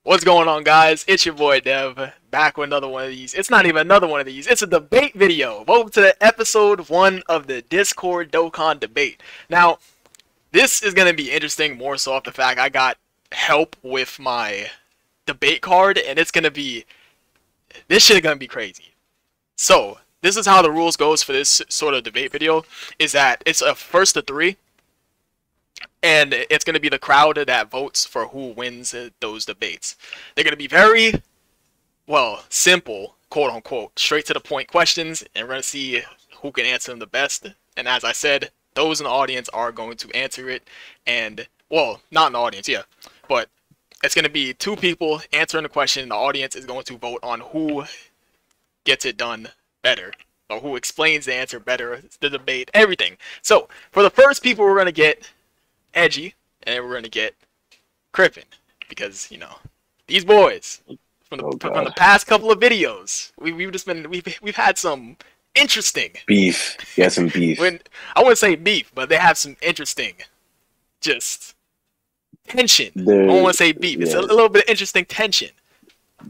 What's going on, guys? It's your boy Dev, back with another one of these. It's not even another one of these. It's a debate video. Welcome to the episode 1 of the Discord Dokkan debate. Now, this is going to be interesting more so off the fact I got help with my debate card, and it's going to be... This shit is going to be crazy. So, this is how the rules goes for this sort of debate video, is that it's a first to 3. And it's going to be the crowd that votes for who wins those debates. They're going to be very, well, simple, quote unquote, straight to the point questions. And we're going to see who can answer them the best. And as I said, those in the audience are going to answer it. And, well, not in the audience, yeah. But it's going to be 2 people answering the question. The audience is going to vote on who gets it done better. Or who explains the answer better, the debate, everything. So, for the first people we're going to get... Edgy, and then we're gonna get Crippen, because you know these boys from the past couple of videos, we've had some interesting beef. Yeah, some beef. I wouldn't say beef, but they have some interesting, just tension. I don't want to say beef. Yeah. It's a little bit of interesting tension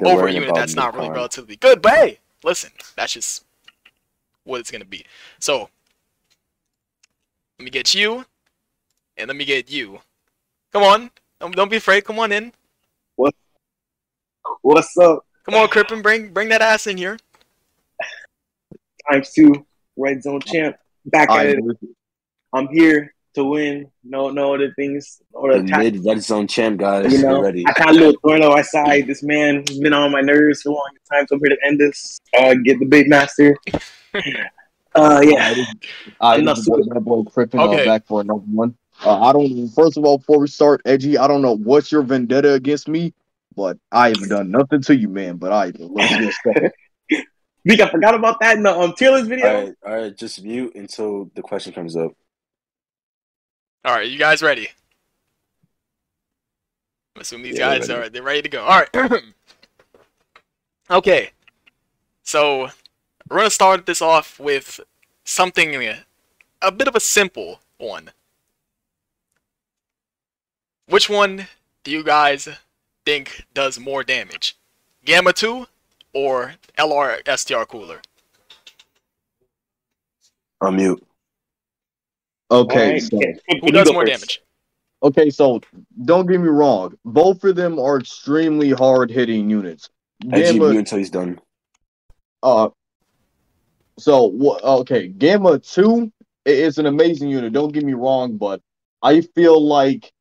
over a unit that's not really relatively good. But hey, listen, that's just what it's gonna be. So let me get you. And let me get you. Come on. Don't be afraid. Come on in. What's up? Come on, Crippen. Bring that ass in here. ×2 Red Zone champ. Back at it. I'm here to win. No other things. The mid Red Zone champ, guys. You know, ready. I got a little thorn on my side. This man has been on my nerves for a long time, so I'm here to end this. Get the big master. Yeah. That boy Crippen back for another one. I don't. First of all, before we start, Edgy, I don't know what's your vendetta against me, but I haven't done nothing to you, man. But let's get started. Vic, I forgot about that in the tier list video. All right, just mute until the question comes up. All right, you guys ready? I'm assuming these guys are they're ready to go. All right. Okay, so we're gonna start this off with something a bit of a simple one. Which one do you guys think does more damage? Gamma 2 or LR STR Cooler? On mute. Okay, right. so who does more damage? Okay, so don't get me wrong. Both of them are extremely hard-hitting units. Gamma until he's done. Okay, Gamma 2 is an amazing unit. Don't get me wrong, but I feel like,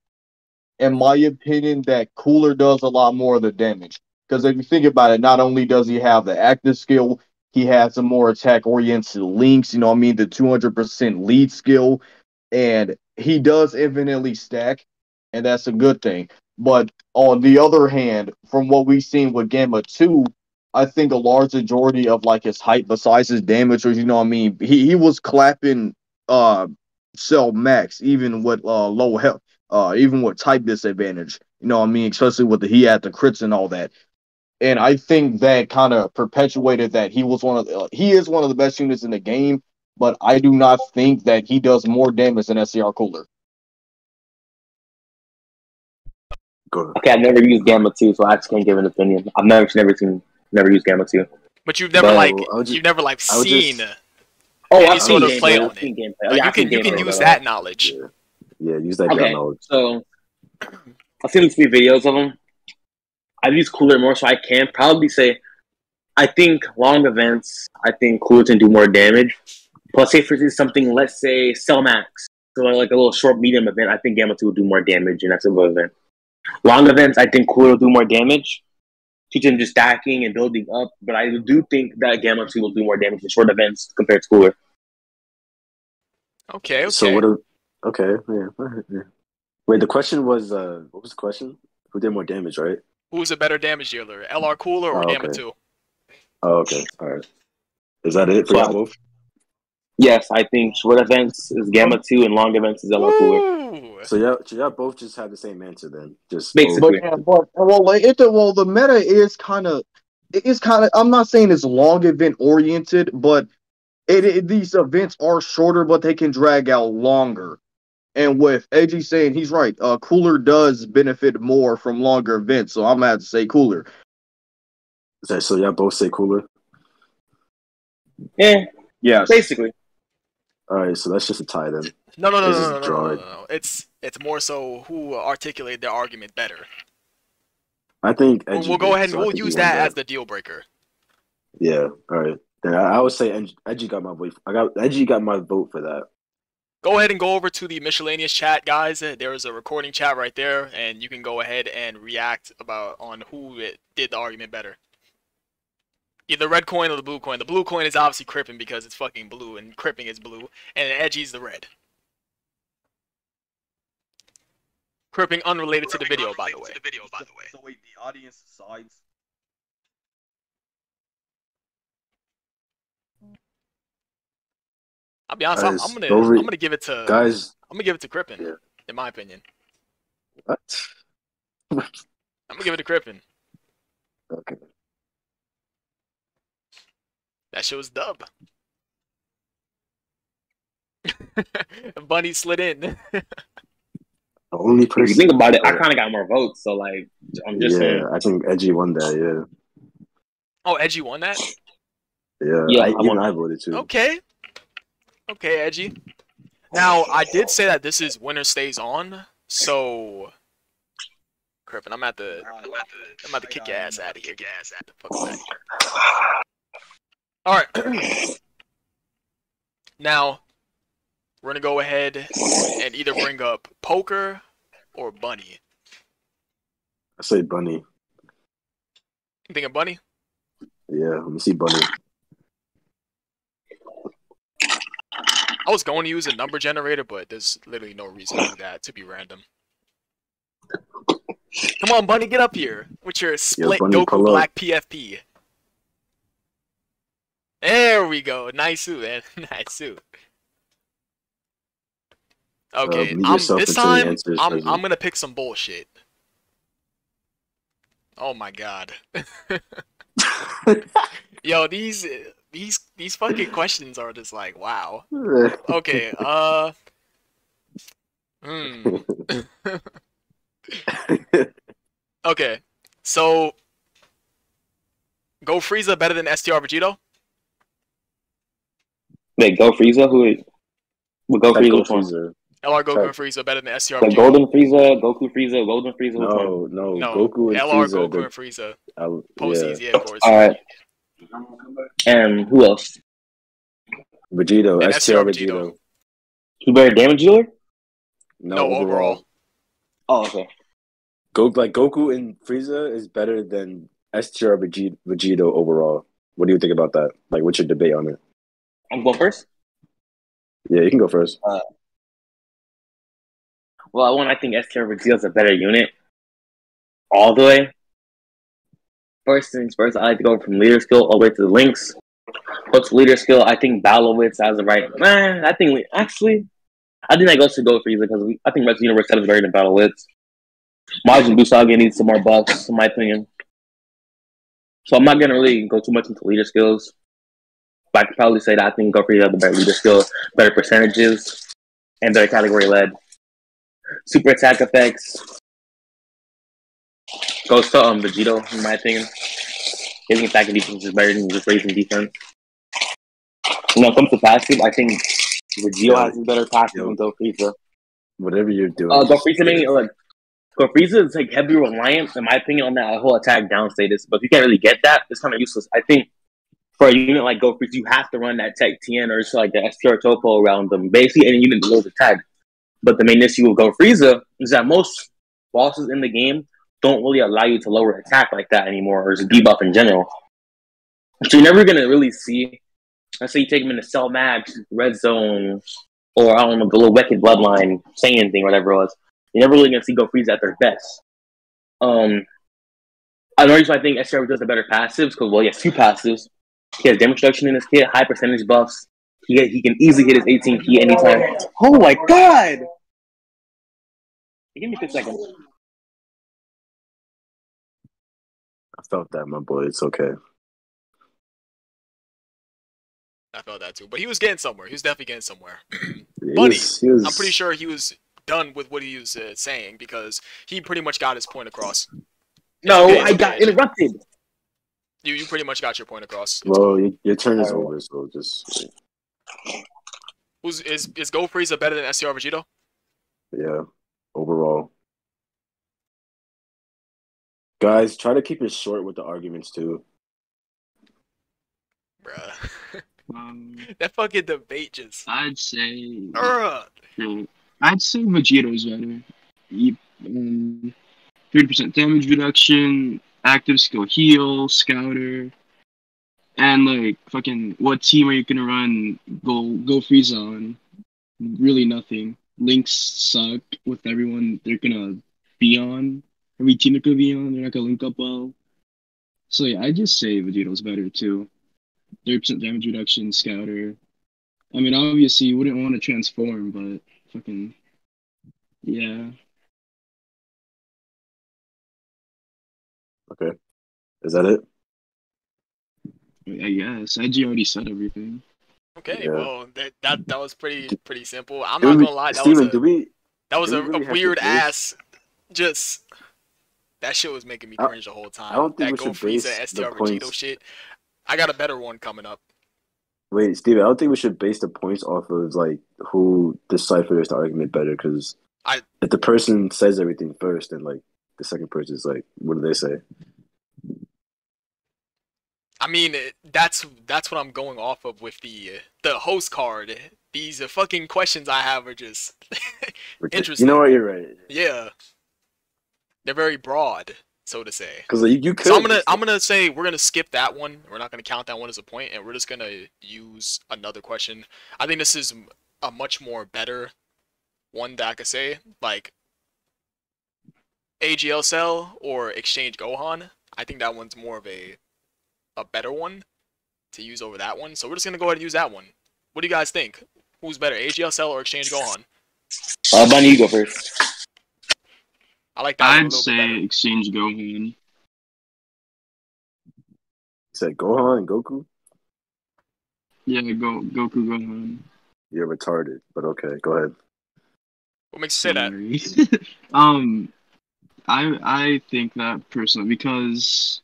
in my opinion, that Cooler does a lot more of the damage. Because if you think about it, not only does he have the active skill, he has some more attack-oriented links, you know what I mean, the 200% lead skill, and he does infinitely stack, and that's a good thing. But on the other hand, from what we've seen with Gamma 2, I think a large majority of like his height besides his damage, or you know what I mean, he was clapping cell max, even with low health. Even with type disadvantage, you know what I mean, especially with he had the crits and all that. And I think that kind of perpetuated that he is one of the best units in the game, but I do not think that he does more damage than SCR Cooler. Okay, I've never used Gamma 2, so I just can't give an opinion. I've never used Gamma 2. But you've never seen any sort of play on it. Like, you can use that knowledge. Yeah, use that knowledge. So I've seen 3 videos of them. I've used Cooler more, so I can probably say I think long events, I think Cooler can do more damage. Plus, say for instance something, let's say Cell Max, so like a little short medium event, I think Gamma 2 will do more damage in that type of event. Long events, I think Cooler will do more damage. Teach him just stacking and building up, but I do think that Gamma 2 will do more damage in short events compared to Cooler. Okay. So Okay, yeah. Wait, the question was, what was the question? Who did more damage, right? Who's a better damage dealer, LR Cooler or Gamma 2? Oh, okay, alright. Is that it for y'all both? Yes, I think short events is Gamma 2 and long events is LR Cooler. So y'all both just have the same answer then? Just basically. The meta is kind of, I'm not saying it's long event oriented, but these events are shorter, but they can drag out longer. And with AG saying he's right, Cooler does benefit more from longer events, so I'm gonna have to say Cooler. So y'all both say Cooler? Yeah, Yes. basically. All right, so that's just a tie then. No. It's just a draw. It's more so who articulated their argument better. I think Edgy We'll go did, ahead and so I we'll think he use won that as the deal breaker. Yeah, all right. Then I would say Edgy got my vote. Edgy got my vote for that. Go ahead and go over to the miscellaneous chat, guys. There is a recording chat right there, and you can go ahead and react on who did the argument better. Either red coin or the blue coin. The blue coin is obviously Crippin because it's fucking blue, and Crippin is blue, and Edgy's the red. Crippin unrelated to the video, by the way. So wait, the audience decides. I'll be honest, Guys, I'm gonna give it to guys. I'm gonna give it to Crippin, Yeah. in my opinion. What? I'm gonna give it to Crippin. Okay. That shit was dub. Bunny slid in. The only If person. you think about it, I kind of got more votes, so like, I'm just saying. I think Edgy won that. Yeah. Oh, Edgy won that? Yeah. I I voted too. Okay, Edgy. Now, I did say that this is winner stays on, so Crippin, I'm at the kick your ass out of here. Get your ass out the fuck out of here. Alright. Now, we're gonna go ahead and either bring up Poker or Bunny. I say Bunny. You think of Bunny? Yeah, let me see Bunny. I was going to use a number generator, but there's literally no reason to do that, to be random. Come on, Bunny, get up here with your split Bunny, Goku pull up. Black PFP. There we go. Nice suit, man. Nice suit. Okay, lead yourself this into the time, answers, I'm President. gonna pick some bullshit. Oh my god. Yo, these fucking questions are just like, wow. Okay, Okay, so Go Frieza better than STR Vegito? Wait, Go Frieza? Who would Go Frieza? Which one? Frieza. LR Goku and Frieza better than STR The Vegito? Golden Frieza, Goku Frieza, Golden Frieza. Which one? No, Goku and LR Frieza. Goku and Frieza. Yeah. Posties, yeah, of course. All right. And who else? Vegito, And STR STR Vegito. Who better damage dealer? No, overall. Oh, okay. Goku and Frieza is better than STR Vegito overall. What do you think about that? Like, what's your debate on it? I'm going first. Yeah, you can go first. Well, I think STR Vegito is a better unit. All the way. First things first, I like to go from leader skill all the way to the links. What's leader skill? I think Balowitz has the right. I think that goes to Go Frieza because I think Rest Universe is better than Balowitz. Majin Buu Saga needs some more buffs, in my opinion. So I'm not gonna really go too much into leader skills. But I could probably say that I think Go Frieza has the better leader skill, better percentages, and better category led. Super attack effects goes to Vegito, in my opinion. His attack and defense is better than just raising defense. When it comes to passive, I think Vegito has a better passive than Go Frieza. Whatever you're doing. Go Frieza is like heavy reliant, in my opinion, on that whole attack down status. But if you can't really get that, it's kind of useless. I think for a unit like Go Frieza, you have to run that Tech TN or like the STR Topo around them. Basically, any unit below the tag. But the main issue with Go Frieza is that most bosses in the game don't really allow you to lower attack like that anymore, or just debuff in general. So you're never going to really see, let's say you take him into Cell Max, Red Zone, or I don't know, the little Wicked Bloodline, Saiyan thing, whatever it was. You're never really going to see Go Frieza at their best. Another reason I think STR does the better passives, because, well, he has two passives. He has damage reduction in his kit, high percentage buffs. He can easily hit his 18 key anytime. Oh my god! Give me 2 seconds. I felt that, my boy. It's okay. I felt that too. But he was getting somewhere. He was definitely getting somewhere. He Bunny, was- I'm pretty sure he was done with what he was saying because he pretty much got his point across. No, okay, I got interrupted. You pretty much got your point across. Well, your turn is over, so just. Is Gold Frieza better than STR Vegito? Yeah, overall. Guys, try to keep it short with the arguments too. Bruh. That fucking debate just. I'd say. Bruh. I'd say Vegeto's better. 30% damage reduction, active skill heal, scouter, and like fucking what team are you gonna run go Frieza on? Really nothing. Links suck with everyone they're gonna be on. Every team they're gonna be on, they're not gonna link up well. So yeah, I just say Vegeto's better too. 30% damage reduction, scouter. I mean, obviously you wouldn't want to transform, but fucking yeah. Okay, is that it? I guess IG already said everything. Okay, Yeah. well that was pretty simple. I'm not gonna lie, that was a weird ass. Just that shit was making me cringe the whole time. I don't think that we Go should base Frieza STR the Vegito points. shit. I got a better one coming up. Wait, Steven, I don't think we should base the points off of like who deciphers the argument better. Because if the person says everything first, then like the second person is like, what do they say? I mean, that's what I'm going off of with the host card. These fucking questions I have are just interesting. You know what? You're right. Yeah, they're very broad, so to say. Because like, you could. So I'm gonna say we're gonna skip that one. We're not gonna count that one as a point, and we're just gonna use another question. I think this is a much more better one that I could say, like AGL Cell or Exchange Gohan. I think that one's more of a better one to use over that one. So we're just gonna go ahead and use that one. What do you guys think? Who's better, AGL Cell or Exchange Gohan? Bunny, you go first. I like that. I'd say Exchange Gohan. Said Gohan and Goku? Yeah, Goku Gohan. You're retarded, but okay, go ahead. What makes you say that? I think that personally because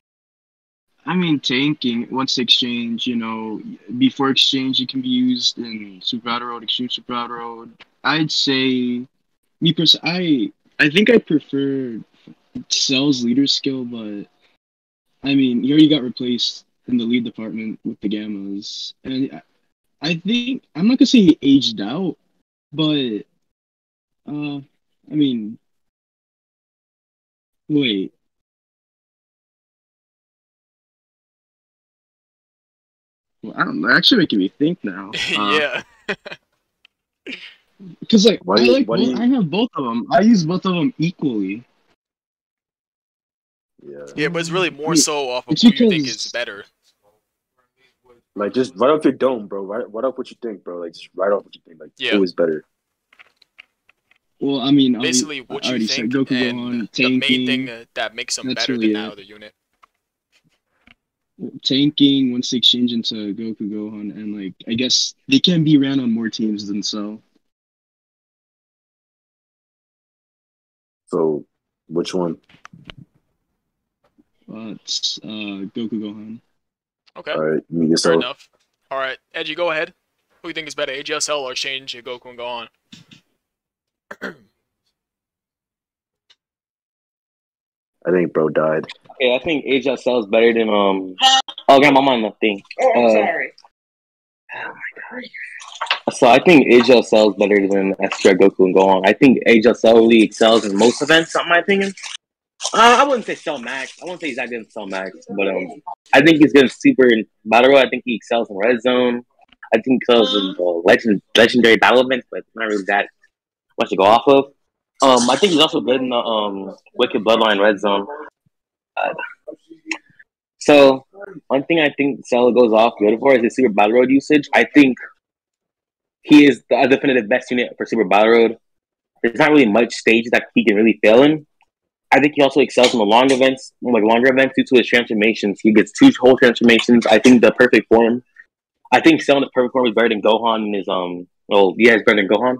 I mean tanking once exchange, you know, before exchange it can be used in Super Battle Road, Exchange Super Battle Road. I'd say me personally, I think I prefer Cell's leader skill, but I mean he already got replaced in the lead department with the Gammas, and I think I'm not gonna say he aged out, but I mean, wait. Well, I don't know. Actually, making me think now. Yeah. Because like I have both of them. I use both of them equally. Yeah. Yeah, but it's really more so off of who you think is better. Like, just write off your dome, bro. Write off what you think, bro. Like, just write off what you think. Like, who is better? Well, I mean, basically what you think Goku and Gohan, the main thing that makes them better than that other unit. Tanking once they exchange into Goku Gohan, and like I guess they can be ran on more teams than Cell. So, which one? It's Goku Gohan. Okay. All right, me yourself. Fair enough. All right, Edgy, go ahead. Who do you think is better, AGSL or Exchange Goku and Gohan? I think bro died. Okay, I think AGSL is better than Oh, grandma, I'm on the thing. Oh, I'm sorry. Oh my god. So I think AGSL is better than STR Goku and Gohan. I think AGSL really excels in most events, in my opinion. I wouldn't say Cell Max. I wouldn't say he's that good in Cell Max, but I think he's good in Super Battle Road. I think he excels in Red Zone. I think he excels in legendary battle events, but not really that much to go off of. I think he's also good in the Wicked Bloodline Red Zone. So one thing I think Cell goes off good for is his Super Battle Road usage. I think he is the definitive best unit for Super Battle Road. There's not really much stage that he can really fail in. I think he also excels in the longer events due to his transformations. He gets 2 whole transformations. I think the perfect form. I think Cell in the perfect form is better than Gohan in his he's better than Gohan.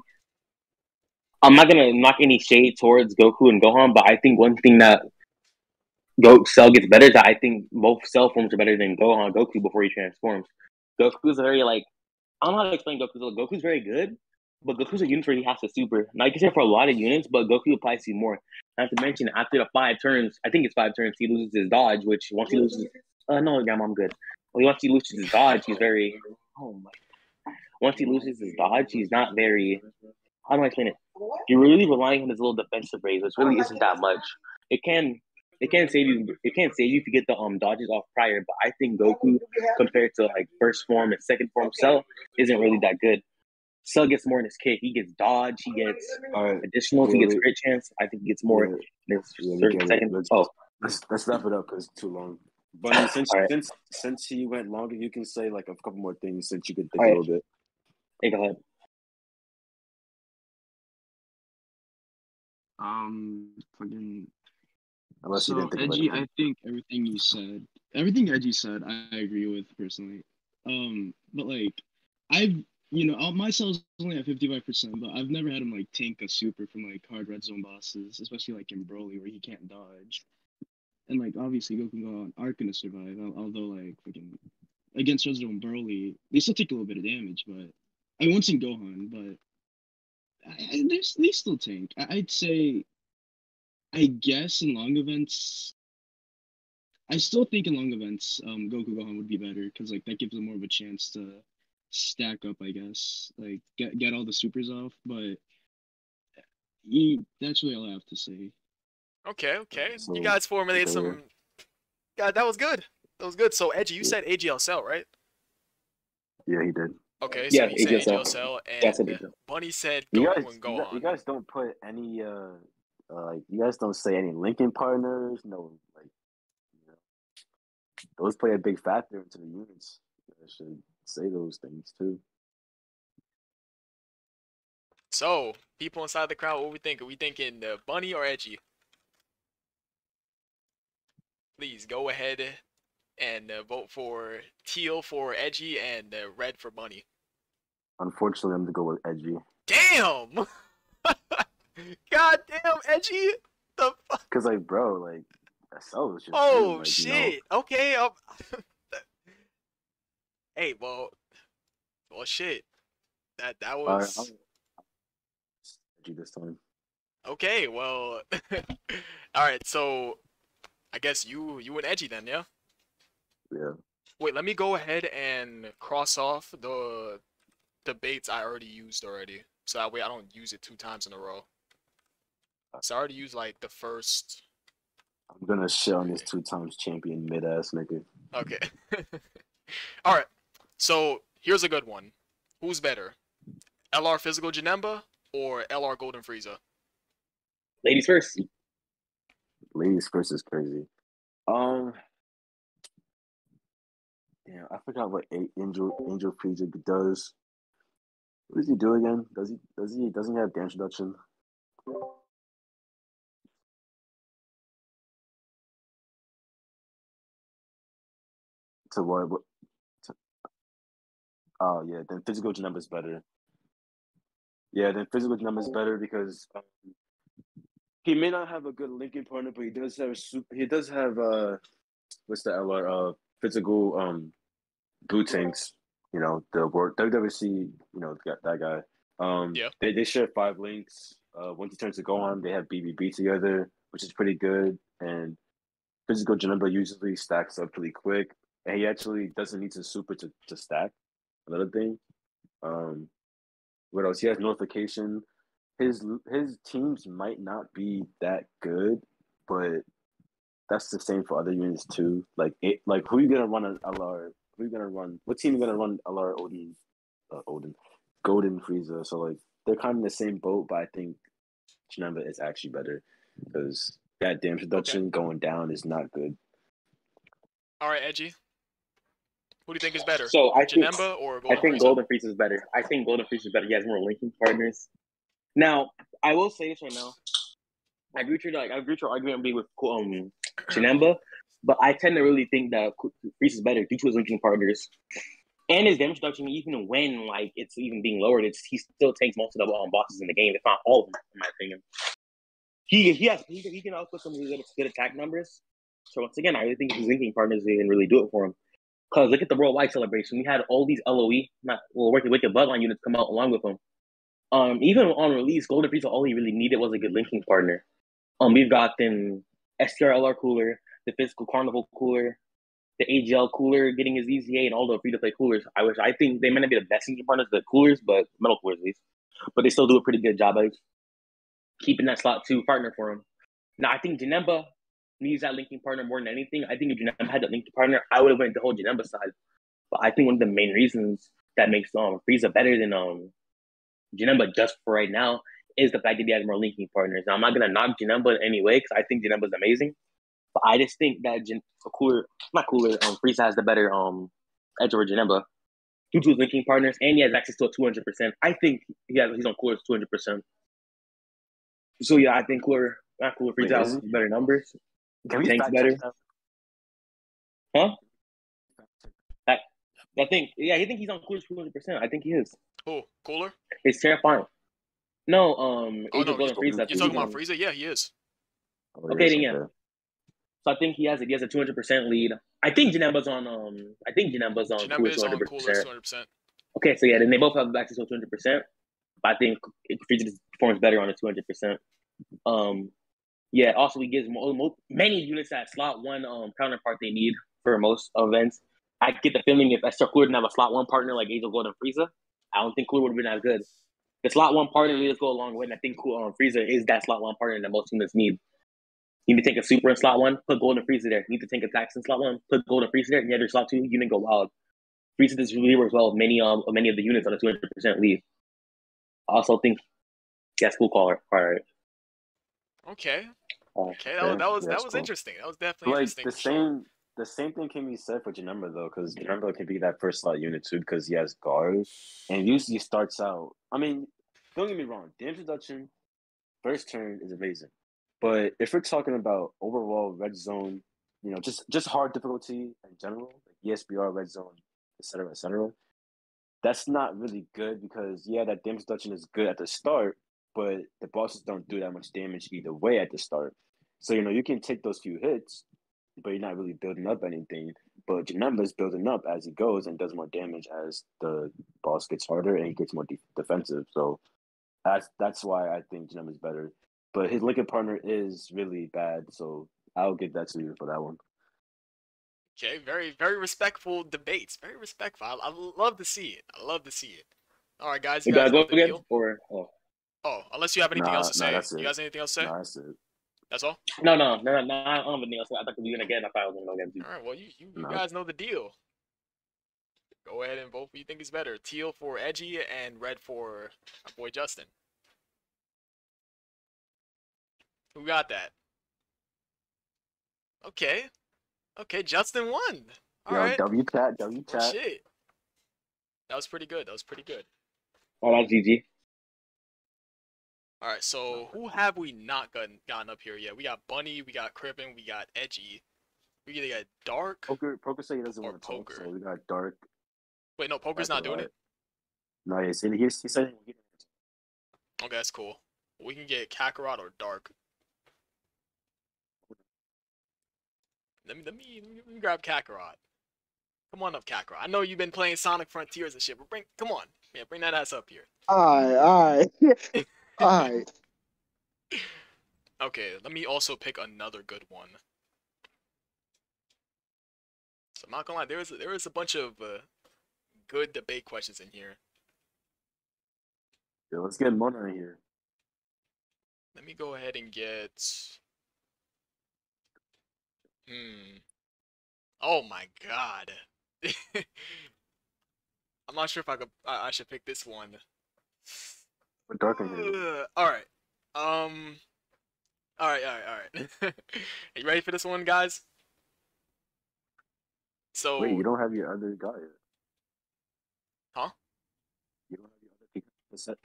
I'm not gonna knock any shade towards Goku and Gohan, but I think one thing that Cell gets better is that I think both Cell forms are better than Goku before he transforms. Goku's very like I don't know how to explain Goku. Goku's very good, but Goku's a unit where he has to super. Now you can say for a lot of units, but Goku applies to more. Not to mention after the 5 turns, I think it's 5 turns, he loses his dodge, which once he loses no, yeah, I'm good. Well, once he loses his dodge, he's very once he loses his dodge, he's not very how do I explain it? You're really relying on his little defensive raise, which really isn't that much. It can save you. It can't save you if you get the dodges off prior. But I think Goku, compared to like first form and second form Cell, isn't really that good. Cell gets more in his kick. He gets dodge. He gets additionals. He gets crit chance. I think he gets more in his second. Let's wrap it up because it's too long. But since he went longer, you can say like a couple more things since you could think a little bit. Hey, go ahead. Fucking. Unless so Edgy, I think everything Edgy said, I agree with personally. But like, my Cell's only at 55%, but I've never had him like tank a super from like hard red zone bosses, especially like in Broly where he can't dodge. And like obviously Goku and Gohan are gonna survive, although like fucking against red zone Broly, they still take a little bit of damage, but I won't say Gohan, but they still tank. I'd say. I guess in long events, I still think in long events, Goku Gohan would be better because like that gives them more of a chance to stack up. I guess like get all the supers off, but that's really all I have to say. Okay. So, you guys formulated some. God, that was good. So Edgy, you said AGL Cell, right? Yeah, he did. Okay, so you said AGL Cell, and Bunny said Goku and Gohan. You guys don't put any like you guys don't say any linking partners, no, like those play a big factor into the units. You guys should say those things too. So, people inside the crowd, what are we thinking? Are we thinking Bunny or Edgy? Please go ahead and vote for teal for Edgy and red for Bunny. Unfortunately, I'm gonna go with Edgy. Damn! God damn, Edgy! The fuck? Cause like, bro, like, Cell was just. Oh like, shit! Okay. Hey, well, shit. That was. Edgy this time. Okay, well. All right, so I guess you and Edgy then, yeah. Yeah. Wait, let me go ahead and cross off the debates I already used already, so that way I don't use it 2 times in a row. So I already used like the first. I'm gonna shit on this 2 times champion mid-ass nigga. Okay. All right. So here's a good one. Who's better, LR Physical Janemba or LR Golden Frieza? Ladies first. Ladies first is crazy. Damn, I forgot what Angel Frieza does. What does he do again? Doesn't he have dance reduction? To what? Oh yeah, then physical Janemba is better. Yeah, then physical Janemba is better because he may not have a good linking partner, but he does have what's the LR physical boot tanks. You know, the word WWC, you know, that guy. Yeah. They share 5 links. Once he turns to Gohan, they have BBB together, which is pretty good. And physical Janemba usually stacks up pretty quick. And he actually doesn't need to super to stack. Another thing. What else? He has notification. His teams might not be that good, but that's the same for other units too. Like who are you gonna run an LR? Who are you gonna run? What team are you gonna run LR Golden Frieza? So like they're kind of in the same boat, but I think Janemba is actually better because that damage reduction going down is not good. All right, Edgy. Who do you think is better? So I think Janemba or Golden I think Frieza? Golden Frieza is better. I think Golden Frieza is better. He has more linking partners. Now, I will say this right now. I agree with your argument being with Janemba, but I tend to really think that Frieza is better due to his linking partners. And his damage reduction, even when like it's even being lowered, he still takes most of the bosses in the game, if not all of them, in my opinion. He can output some really good attack numbers. So once again, I really think his linking partners didn't really do it for him. Because look at the worldwide celebration, we had all these LOE, Wicked Bloodline units come out along with him. Even on release, Golden Frieza, all he really needed was a good linking partner. We've gotten STR cooler, the Physical Carnival cooler, the AGL cooler, getting his EZA, and all the free-to-play coolers. I think they might not be the best linking partners, the coolers, but metal coolers at least. But they still do a pretty good job of keeping that slot 2 partner for him. Now, I think Janemba needs that linking partner more than anything. I think if Janemba had that linking partner, I would have went the whole Janemba side. But I think one of the main reasons that makes Frieza better than Janemba just for right now is the fact that he has more linking partners. Now, I'm not going to knock Janemba in any way because I think Janemba's amazing. But I just think that Frieza has the better edge over Janemba due to his linking partners, and he has access to a 200%. I think he's on Cooler's 200%. So yeah, I think Frieza has better numbers. Can we Tanks fact better. check that? Huh? I think he's on Cooler's 200%. I think he is. Who? Cooler? It's terrifying. No, Oh no, Golden Frieza. you're talking about Frieza? Yeah, he is. Okay, then yeah. So I think he has a 200% lead. I think Janemba's on Cooler's 200%. Okay, so yeah, then they both have access to 200%. But I think Frieza performs better on a 200%. Yeah, also he gives many units that slot 1 counterpart they need for most events. I get the feeling if Esther Cooler didn't have a slot 1 partner like Angel Gold and Frieza, I don't think Cooler would have been as good. The slot 1 partner really does go a long way, and I think Frieza is that slot 1 partner that most units need. You need to take a super in slot 1, put Golden Frieza there. You need to take attacks in slot 1, put Golden Frieza there, and you have your slot 2 unit go wild. Frieza does really works well with many of the units on a 200% lead. I also think that's cool call right. Okay. That was interesting. That was definitely interesting. The same thing can be said for Janemba though, because Janemba can be that first slot unit too, because he has guard and usually starts out. I mean, don't get me wrong, the introduction first turn is amazing, but if we're talking about overall red zone, just hard difficulty in general, like ESBR, red zone, etc., that's not really good because that damage reduction is good at the start, but the bosses don't do that much damage either way at the start. So you can take those few hits, but you're not really building up anything. But Janemba's building up as he goes and does more damage as the boss gets harder and he gets more defensive. So that's why I think Janemba's better. But his linking partner is really bad, so I'll give that to you for that one. Okay, very, very respectful debates. Very respectful. I love to see it. All right, guys. You guys go know the again? deal? Oh, unless you have anything else to say. That's it. You guys anything else to say? Nah, that's it. That's all? No, I don't have anything else. I thought we were going again. I thought I was going to go again too. All right, well, you guys know the deal. Go ahead and vote who you think is better. Teal for Edgy and red for our boy Justin. Who got that? Okay, Justin won. All right. W chat. Oh, shit. That was pretty good. Oh, that's GG. All right, so who have we not gotten up here yet? We got Bunny, we got Crippen, we got Edgy. We either got Dark. Poker say he doesn't want to talk, so we got Dark. Wait, no, Poker's not doing it. No, he said he said. Okay, that's cool. We can get Kakarot or Dark. Let me grab Kakarot. Come on up, Kakarot. I know you've been playing Sonic Frontiers and shit, but come on. Yeah, bring that ass up here. Alright. Alright. Okay, let me also pick another good one. So I'm not gonna lie, there is a bunch of good debate questions in here. Yeah, let's get Mona in here. Let me go ahead and get. Oh my god. I'm not sure if I should pick this one. Put Dark in here. Alright. Alright. Are you ready for this one, guys? So wait, you don't have your other guy yet. Huh? You don't have your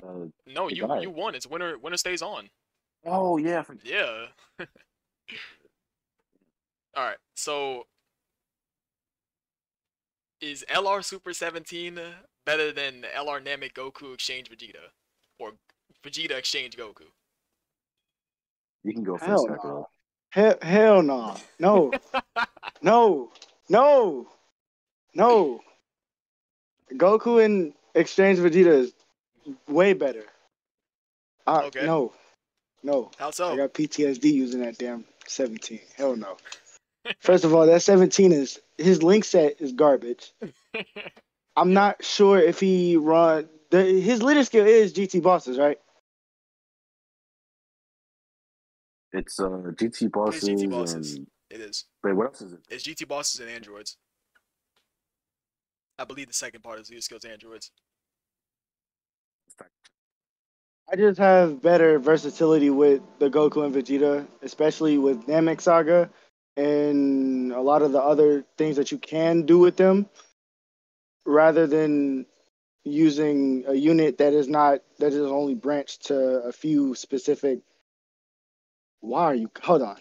other no, you won. It's winner stays on. Oh yeah. Yeah. Alright, so Is LR Super 17 better than LR Namek Goku Exchange Vegeta? Or Vegeta Exchange Goku? You can go Hell first, no. Kakarot. Hell no. No. No. No. No. Goku in Exchange Vegeta is way better. Okay. No. No. How I so? got PTSD using that damn 17. Hell no. First of all, that 17 is his link set is garbage. I'm Yeah. not sure if he his leader skill is GT bosses, right? It's GT It is GT bosses bosses. and It is. wait, what else is it? It's GT bosses and androids. I believe the second part is leader skills androids. I just have better versatility with the Goku and Vegeta, especially with Namek Saga and a lot of the other things that you can do with them, rather than using a unit that is only branched to a few specific. Why are you? Hold on.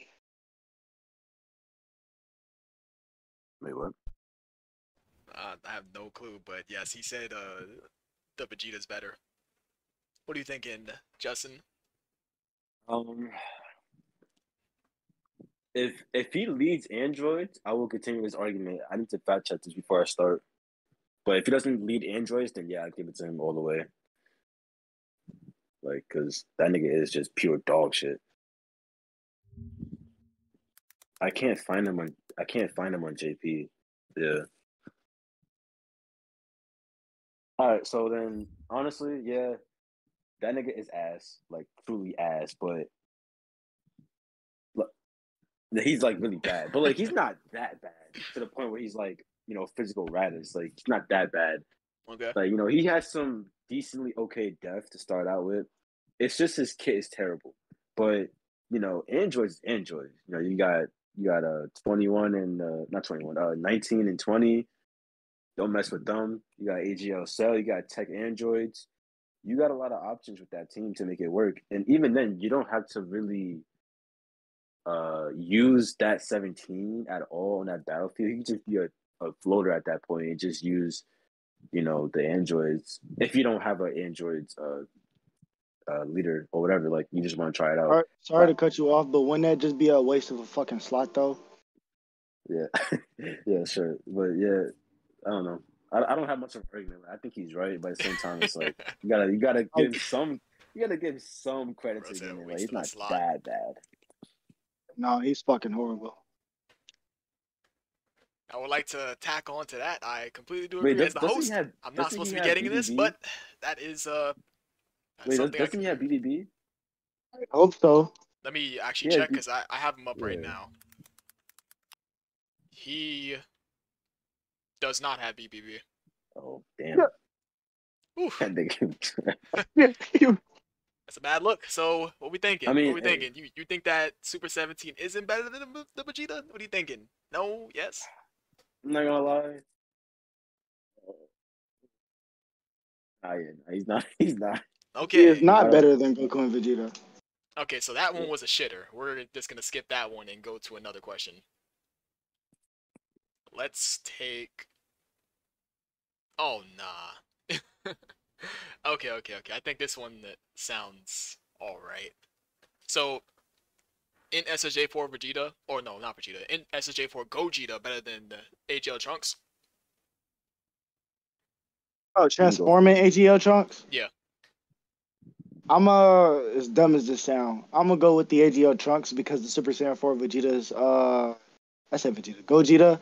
Wait, what? I have no clue, but yes, he said the Vegeta's better. What are you thinking, Justin? Um, if he leads androids, I will continue his argument. I need to fact check this before I start. But if he doesn't lead androids, then yeah, I give it to him all the way. Like, cause that nigga is just pure dog shit. I can't find him on JP. Yeah. All right. So then, honestly, yeah, that nigga is ass, like truly ass. But he's like really bad. But like, he's not that bad to the point where he's like, physical radish. Like, he's not that bad. Okay. Like, he has some decently okay depth to start out with. It's just his kit is terrible. But Android's Android. You got 21 and not 21, 19 and 20. Don't mess with them. You got AGL Cell. You got Tech Androids. You got a lot of options with that team to make it work. And even then, you don't have to really use that 17 at all on that battlefield. You can just be a floater at that point and just use the androids if you don't have an androids leader or whatever, like you just want to try it out. Sorry to cut you off, but wouldn't that just be a waste of a fucking slot, though? Yeah. Yeah, sure, but yeah, I don't know. I don't have much of an argument. I think he's right, but at the same time it's like you gotta Like, give some credit Bro to the said game. Like, waste it's of a not slot. that bad. no, he's fucking horrible. I would like to tack on to that. I completely do Wait, agree. As the doesn't he host, have I'm not doesn't supposed he to be have getting in this, BBB? but that is Wait, something I doesn't can he have do. BBB? I hope so. Let me actually Yeah, check because I have him up right yeah. now. He does not have BBB. Oh damn. Oof, That nigga. that's a bad look. So what we thinking? I What mean, we thinking? You think that Super 17 isn't better than the Vegeta? What are you thinking? No? Yes? I'm not gonna lie. Yeah, he's not. He's not. He is Okay. not I don't. better than Goku and Vegeta. Okay, so that one was a shitter. We're just gonna skip that one and go to another question. Let's take. Oh nah. Okay. I think this one sounds all right. So in SSJ4 Vegeta, or no, not Vegeta, in SSJ4 Gogeta better than the AGL Trunks? Oh, You can go transforming first. AGL Trunks? Yeah. I'm as dumb as this sound. I'm gonna go with the AGL Trunks because the Super Saiyan 4 Vegeta's I said Vegeta. Gogeta.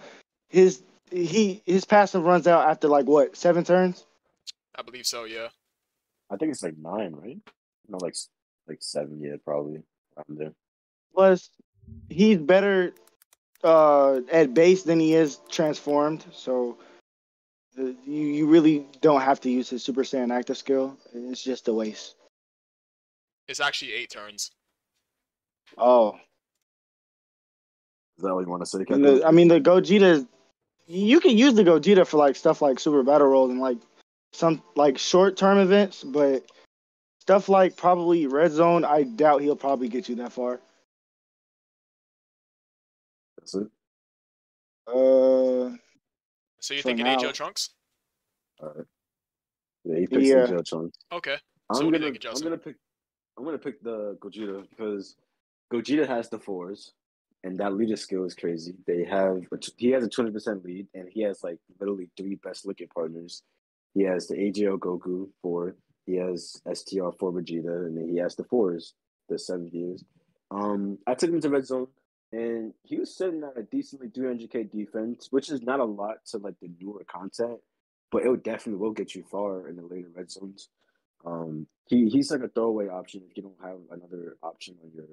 His his passive runs out after like what, 7 turns? I believe so, yeah. I think it's like 9, right? No, like 7. Yeah, probably around there. Plus he's better at base than he is transformed, so you really don't have to use his Super Saiyan active skill. It's just a waste. It's actually 8 turns. Oh. Is that what you want to say, And Kakarot? I mean the Gogeta, you can use the Gogeta for like stuff like Super Battle Roll and like some like short term events, but stuff like probably Red Zone, I doubt he'll probably get you that far. That's it. Uh, So you for thinking now. AGL Trunks? All right. Yeah, he picks Yeah. AJ Trunks. Okay. So what do you think, I'm Justin? gonna pick the Gogeta because Gogeta has the fours, and that leader skill is crazy. He has a 20% lead, and he has like literally three best looking partners. He has the AGL Goku four, he has STR for Vegeta, and then he has the fours, the 7 years. I took him to red zone, and he was sitting at a decently 300K defense, which is not a lot to like the newer content, but it definitely will get you far in the later red zones. He's like a throwaway option if you don't have another option on your,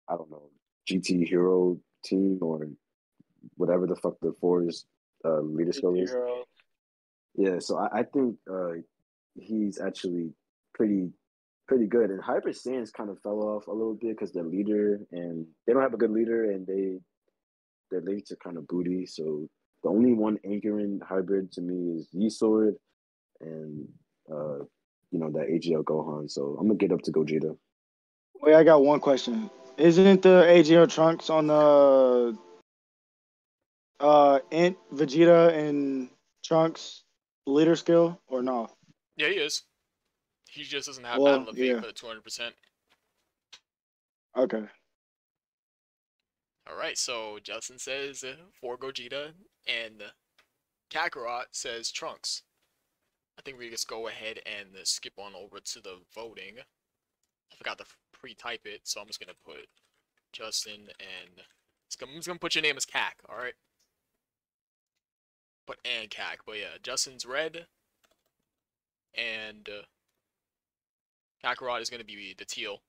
I don't know, GT Hero team or whatever the fuck the fours leader skill is. Yeah, so I think he's actually pretty pretty good. And Hyper Saiyans kind of fell off a little bit because their leader and they don't have a good leader and their leads are kind of booty. So the only one anchoring hybrid to me is Yi Sword and that AGL Gohan. So I'm gonna get up to Gogeta. Wait, I got one question. Isn't the AGL Trunks on the Int Vegeta and Trunks leader skill or no? Yeah, he is. He just doesn't have Well, Battle of Fate yeah. for the 200%. Okay. All right, so Justin says for Gogeta, and Kakarot says Trunks. I think we just go ahead and skip on over to the voting. I forgot to pre-type it, so I'm just gonna put Justin and I'm just gonna put your name as Kak. All right. Put and Kak, but yeah, Justin's red, and Kakarot is gonna be the teal.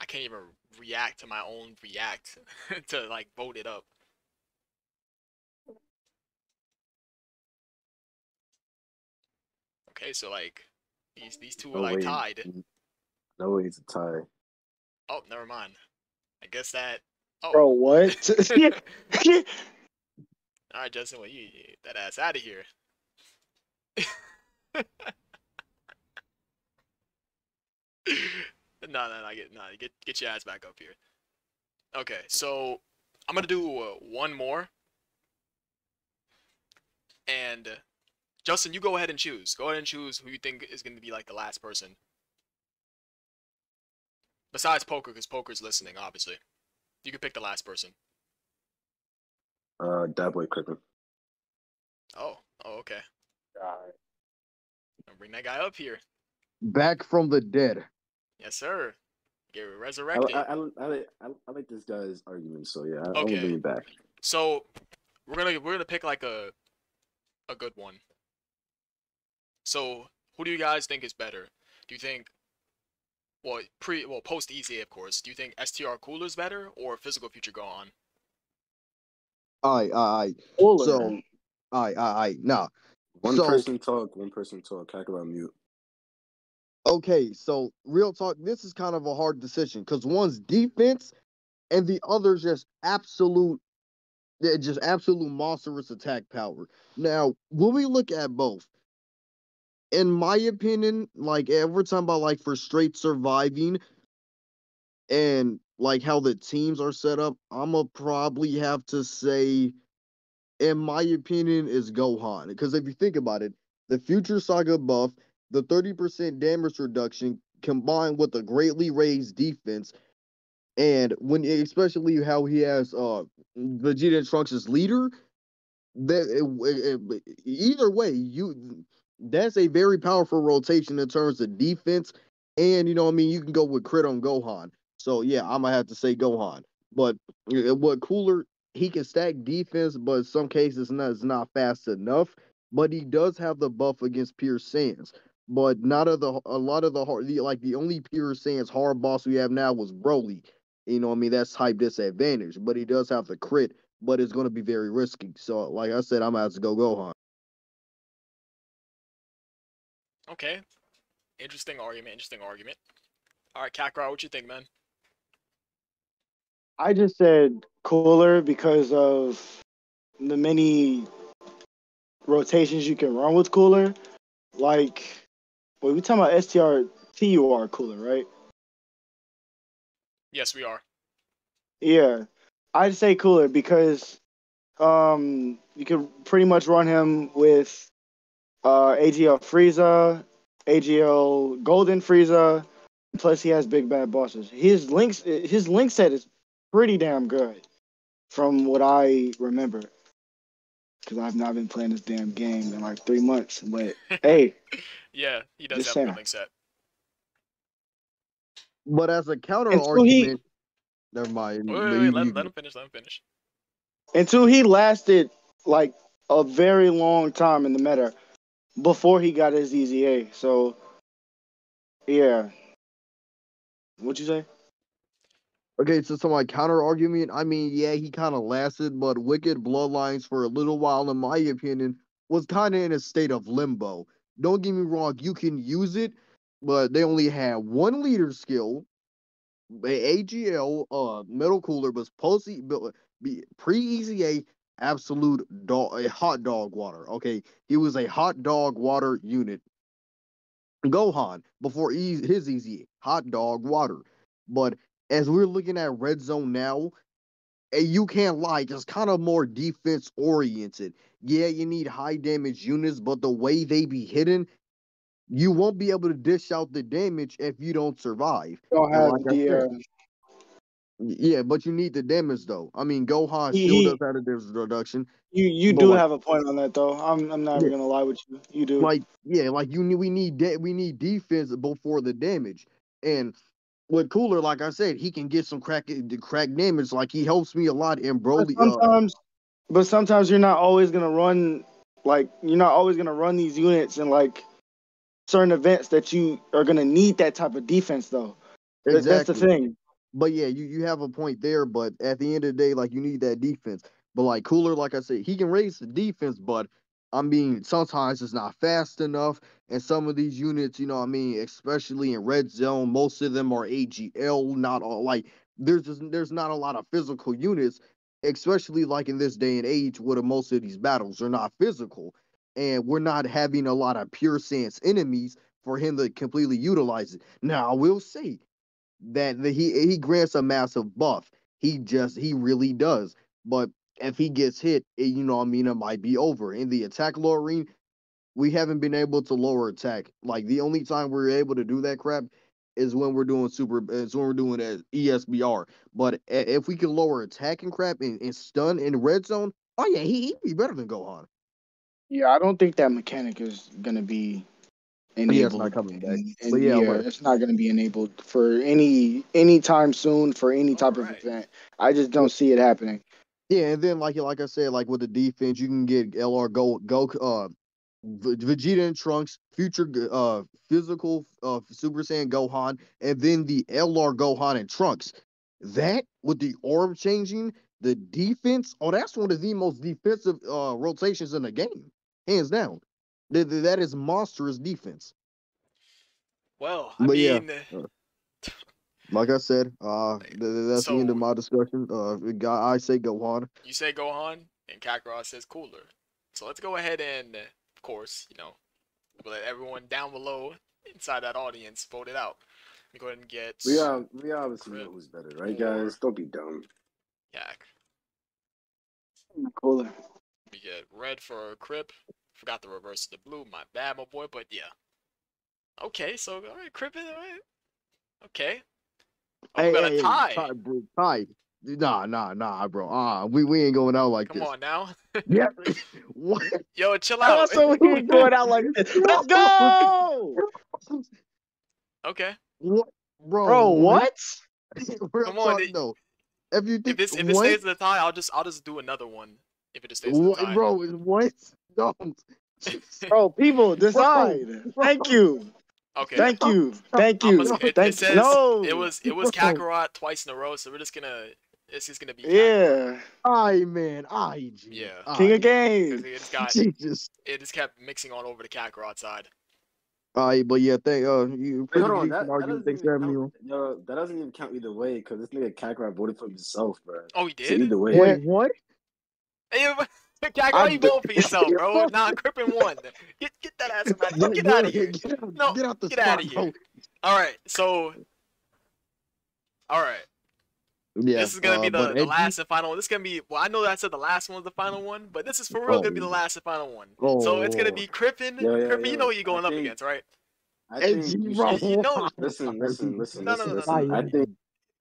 I can't even react to my own react to like vote it up. Okay, so like these two are No like way, tied. no way, it's a tie. Oh, never mind. I guess that. Oh. Bro, what? All right, Justin, well, you that ass out of here. Get your ass back up here. Okay, so I'm gonna do one more, and Justin, you go ahead and choose. Go ahead and choose who you think is gonna be like the last person. Besides Poker, because Poker's listening, obviously. You can pick the last person. Dat Boy Crippen. Oh, okay. I'll bring that guy up here. Back from the dead. Yes, sir. Get resurrected. I like this guy's argument, so yeah, I will Okay. bring it back. So we're gonna pick like a good one. So who do you guys think is better? Do you think post EZA of course? Do you think STR Cooler is better or Physical Future Gohan? Aye. Cooler. So, aye. Nah. One person talk. Kakarot mute. Okay, so real talk. This is kind of a hard decision because one's defense and the other's just absolute monstrous attack power. Now, when we look at both, in my opinion, like every time about like for straight surviving and like how the teams are set up, I'ma probably have to say, in my opinion, is Gohan. Because if you think about it, the Future Saga buff, the 30% damage reduction combined with a greatly raised defense, and when especially how he has Vegeta and Trunks as leader, either way, that's a very powerful rotation in terms of defense, and you know what I mean. You can go with crit on Gohan. So yeah, I'm gonna have to say Gohan. But what Cooler, he can stack defense, but in some cases it's not fast enough. But he does have the buff against pure Saiyans. But not of a lot of the hard, like the only pure Saiyans hard boss we have now was Broly. You know what I mean? That's type disadvantage. But he does have the crit, but it's going to be very risky. So, like I said, I'm going to have to go Gohan. Okay. Interesting argument. All right, Kakarot, what you think, man? I just said Cooler because of the many rotations you can run with Cooler. Like, wait, we talking about STR TUR Cooler, right? Yes, we are. Yeah. I'd say Cooler because you could pretty much run him with AGL Frieza, AGL Golden Frieza. Plus, he has big bad bosses. His link set is pretty damn good, from what I remember. Because I've not been playing this damn game in like 3 months. But hey, Yeah, he does just have a saying. good link set. But as a counter Until he argument, never mind. Wait, But wait, wait. Let him finish. Let him finish. until he lasted like a very long time in the meta before he got his EZA. So yeah, what'd you say? okay, so my counter argument, I mean, yeah, he kind of lasted, but Wicked Bloodlines for a little while, in my opinion, was kind of in a state of limbo. Don't get me wrong, you can use it, but they only had one leader skill. AGL, Metal Cooler was pre EZA, absolute dog, a hot dog water. Okay, he was a hot dog water unit. Gohan before his EZA, hot dog water. But as we're looking at Red Zone now, you can't lie, it's kind of more defense oriented. Yeah, you need high damage units, but the way they be hidden, you won't be able to dish out the damage if you don't survive. Don't And have like I said, the yeah, but you need the damage though. I mean, Gohan still does he have a damage reduction, you but do like, have a point on that though. I'm not yeah, even gonna lie with you. You do. like yeah, like we need defense before the damage. And with Cooler, like I said, he can get some crack damage. Like he helps me a lot in But Broly. sometimes but sometimes you're not always gonna run you're not always gonna run these units in like certain events that you are gonna need that type of defense though. That's the Exactly. thing. But yeah, you have a point there. But at the end of the day, like you need that defense. But like Cooler, like I said, he can raise the defense, but I mean sometimes it's not fast enough. And some of these units, you know, what I mean, especially in red zone, most of them are AGL. Not all like there's not a lot of physical units, especially like in this day and age, where most of these battles are not physical, and we're not having a lot of pure sense enemies for him to completely utilize it. Now I will say he grants a massive buff. He really does. But if he gets hit, you know what I mean, it might be over. In the attack lowering, we haven't been able to lower attack. Like the only time we're able to do that crap is when we're doing ESBR. But if we can lower attack and crap and stun in red zone, oh yeah, he'd be better than Gohan. Yeah, I don't think that mechanic is gonna be Yeah, it's not enabled coming back. But and yeah, yeah, like it's not gonna be enabled for any time soon for any All type of right. event. I just don't see it happening. yeah, and then like I said, like with the defense, you can get LR Vegeta and Trunks, future physical Super Saiyan Gohan, and then the LR Gohan and Trunks. That with the orb changing, the defense, oh, that's one of the most defensive rotations in the game, hands down. That is monstrous defense. Well, I But yeah, mean, uh, like I said, that's the end of so my discussion. I say Gohan. you say Gohan and Kakarot says Cooler. So let's go ahead and, of course, we'll let everyone down below inside that audience vote it out. Let me go ahead and get We obviously Crip know who's better, right, or guys? Don't be dumb. Yak. Cooler. We get red for Crip. Forgot the reverse of the blue. My bad, my boy. But yeah. Okay, so all right, Crip is all right. Okay. Oh, we got a Hey, tie. tie, bro, tie. Nah, bro. We ain't going out like Come this. on now. Yeah. What? Yo, chill I out. also we ain't going out like this. Let's go, Okay. What, bro? bro. What? What? Real Come on. talk though. If you If think this what? stays in the tie, I'll just do another one. If it just stays in the What, tie. bro? What? Don't. Bro, people Bro, decide. bro, Thank you. Okay. Thank you. Thank I'm you. gonna, it Thank says it no. was bro. Kakarot twice in a row, so it's just gonna be Kakarot. Yeah. I man, G. Yeah. King of Because Games. Jesus. it just kept mixing on over the Kakarot side. But yeah, thank you Wait, pretty hold on. decent That argument. doesn't Thanks for even having me count. on. Yo, that doesn't even count either way because this nigga Kakarot voted for himself, bro. Oh, he So did? either way, Yeah. Wait, what? Hey, I Kakarot, you d- voting for yourself, bro. Nah, Crippin won. Get that ass out of here. Get out of here. No, Get out the get out spot, of bro. here. Alright, so alright. Yeah, This is gonna be but the Edgy. last and final one. This is gonna be I know I said the last one's the final one, but this is for real gonna be the Oh, last and final one. So it's gonna oh, be Crippen. Yo, yo, Crippen, you know yo. who you're going up against, right? I Edgy, think you bro. should You know. listen, No, no, no, no, no, listen. no. I think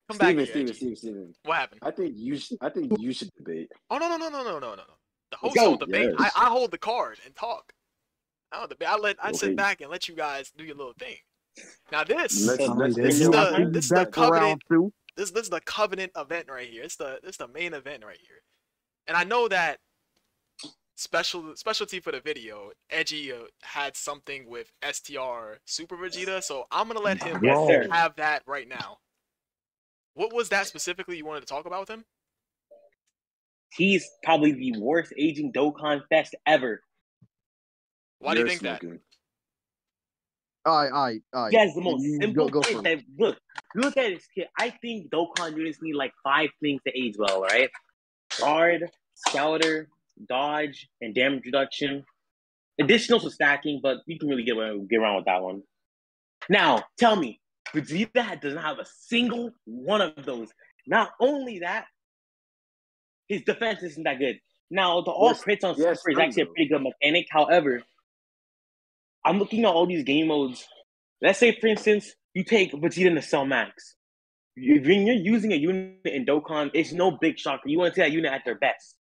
Come back here, Edgy. Steven. What happened? I think you should debate. Oh no, no, no, no, no, no, no. The Let's host go. don't debate. Yes. I hold the card and talk. I don't debate. I sit Okay. back and let you guys do your little thing. Now this Let's this bring is it the back. this is the Back for round covenant. two. This is the covenant event right here. It's the main event right here. And I know that specialty for the video, Edgy had something with STR Super Vegeta, so I'm gonna let him Yes, sir. have that right now. What was that specifically you wanted to talk about with him? He's probably the worst aging Dokkan Fest ever. Why do you think that? All right. He has the most You simple go kit first. that look at this kit. I think Dokkan units need like 5 things to age well, right? Guard, Scouter, Dodge, and damage reduction. Additionals for stacking, but you can really get around with that one. Now, tell me, Vegeta does not have a single one of those. Not only that, his defense isn't that good. Now, the all crits on Super is actually a pretty good mechanic. However, I'm looking at all these game modes. Let's say, for instance, you take Vegeta into Cell Max. If you're using a unit in Dokkan, it's no big shocker. You want to see that unit at their best.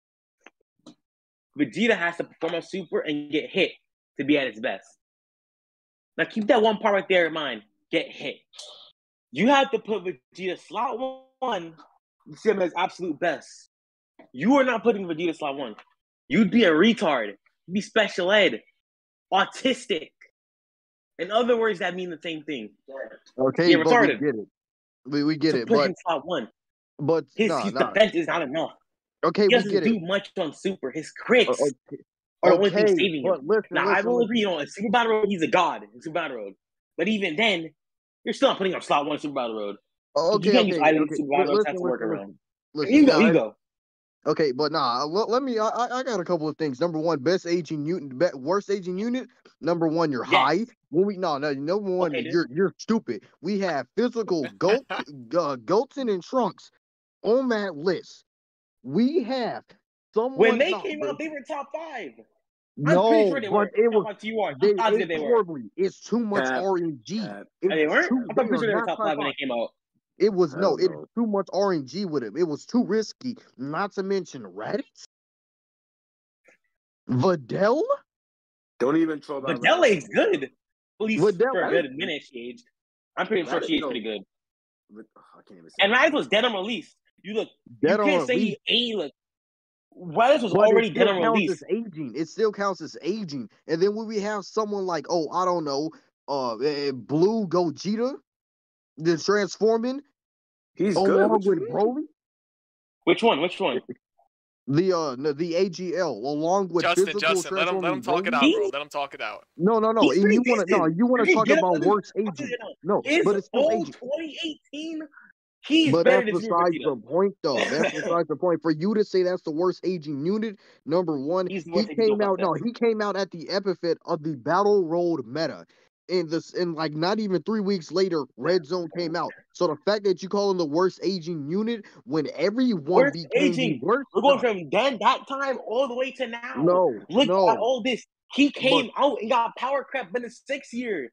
Vegeta has to perform on Super and get hit to be at its best. Now, keep that one part right there in mind. Get hit. You have to put Vegeta slot 1 to see him at his absolute best. You are not putting Vegeta slot 1. You'd be a retard. You'd be special ed. Autistic. In other words, that mean the same thing. Okay, You're but retarded. we get it. We get To it, put but him slot 1. but His nah. defense is not enough. Okay, He we doesn't get do it. much on Super. His crits Okay, are the only thing saving him. but listen, Now, I will agree, in Super Battle Road, he's a god in Super Battle Road. But even then, you're still not putting him slot 1 in Super Battle Road. You can't use items in Super Battle Road. That's to work around. Ego. Okay, but let me. I got a couple of things. Number one, best aging unit, worst aging unit. Number one, you're high. When we number one, you're stupid. We have physical Goten and Trunks on that list. We have someone. When they came out, they were top 5. No, I'm pretty sure they were. It was. They were. It's too much RNG. They weren't. I'm pretty sure they were top 5 when they came out. It was it's too much RNG with him. It was too risky. Not to mention Raditz, Videl. Don't even throw about Videl is good. At least Videl, for a good minute she aged. I'm pretty sure she aged pretty good. I can't even say and Raditz was dead on release. You can't say he aged. Raditz was but already dead on release. Aging. It still counts as aging. And then when we have someone like, I don't know, Blue Gogeta, the transforming. He's along good with Broly. Which one? The AGL along with Justin, let him talk it out, bro. Let him talk it out. No. You want to talk about worst aging? No, but it's still aging. 2018. He's but better that's than besides the point, though. That's besides the point. For you to say that's the worst aging unit, number one, he came out. No, he came out at the epithet of the Battle Road meta. And like not even 3 weeks later, Red Zone came out. So the fact that you call him the worst aging unit when everyone became the worst, we're going from then that time all the way to now. Look at all this. He came out and got power crept in the 6th year.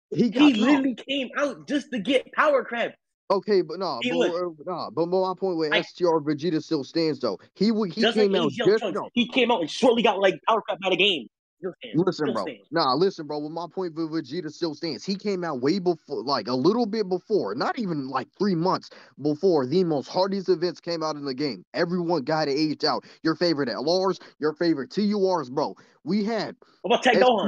He literally came out just to get power crept. Okay, but but my point with STR Vegeta still stands though. He came out he came out and shortly got like power crept out of game. Listen, bro. Well, my point for Vegeta still stands. He came out way before, like a little bit before, not even like 3 months before the most hardest events came out in the game. Everyone got aged out. Your favorite LRs, your favorite TURs, bro. We had SCR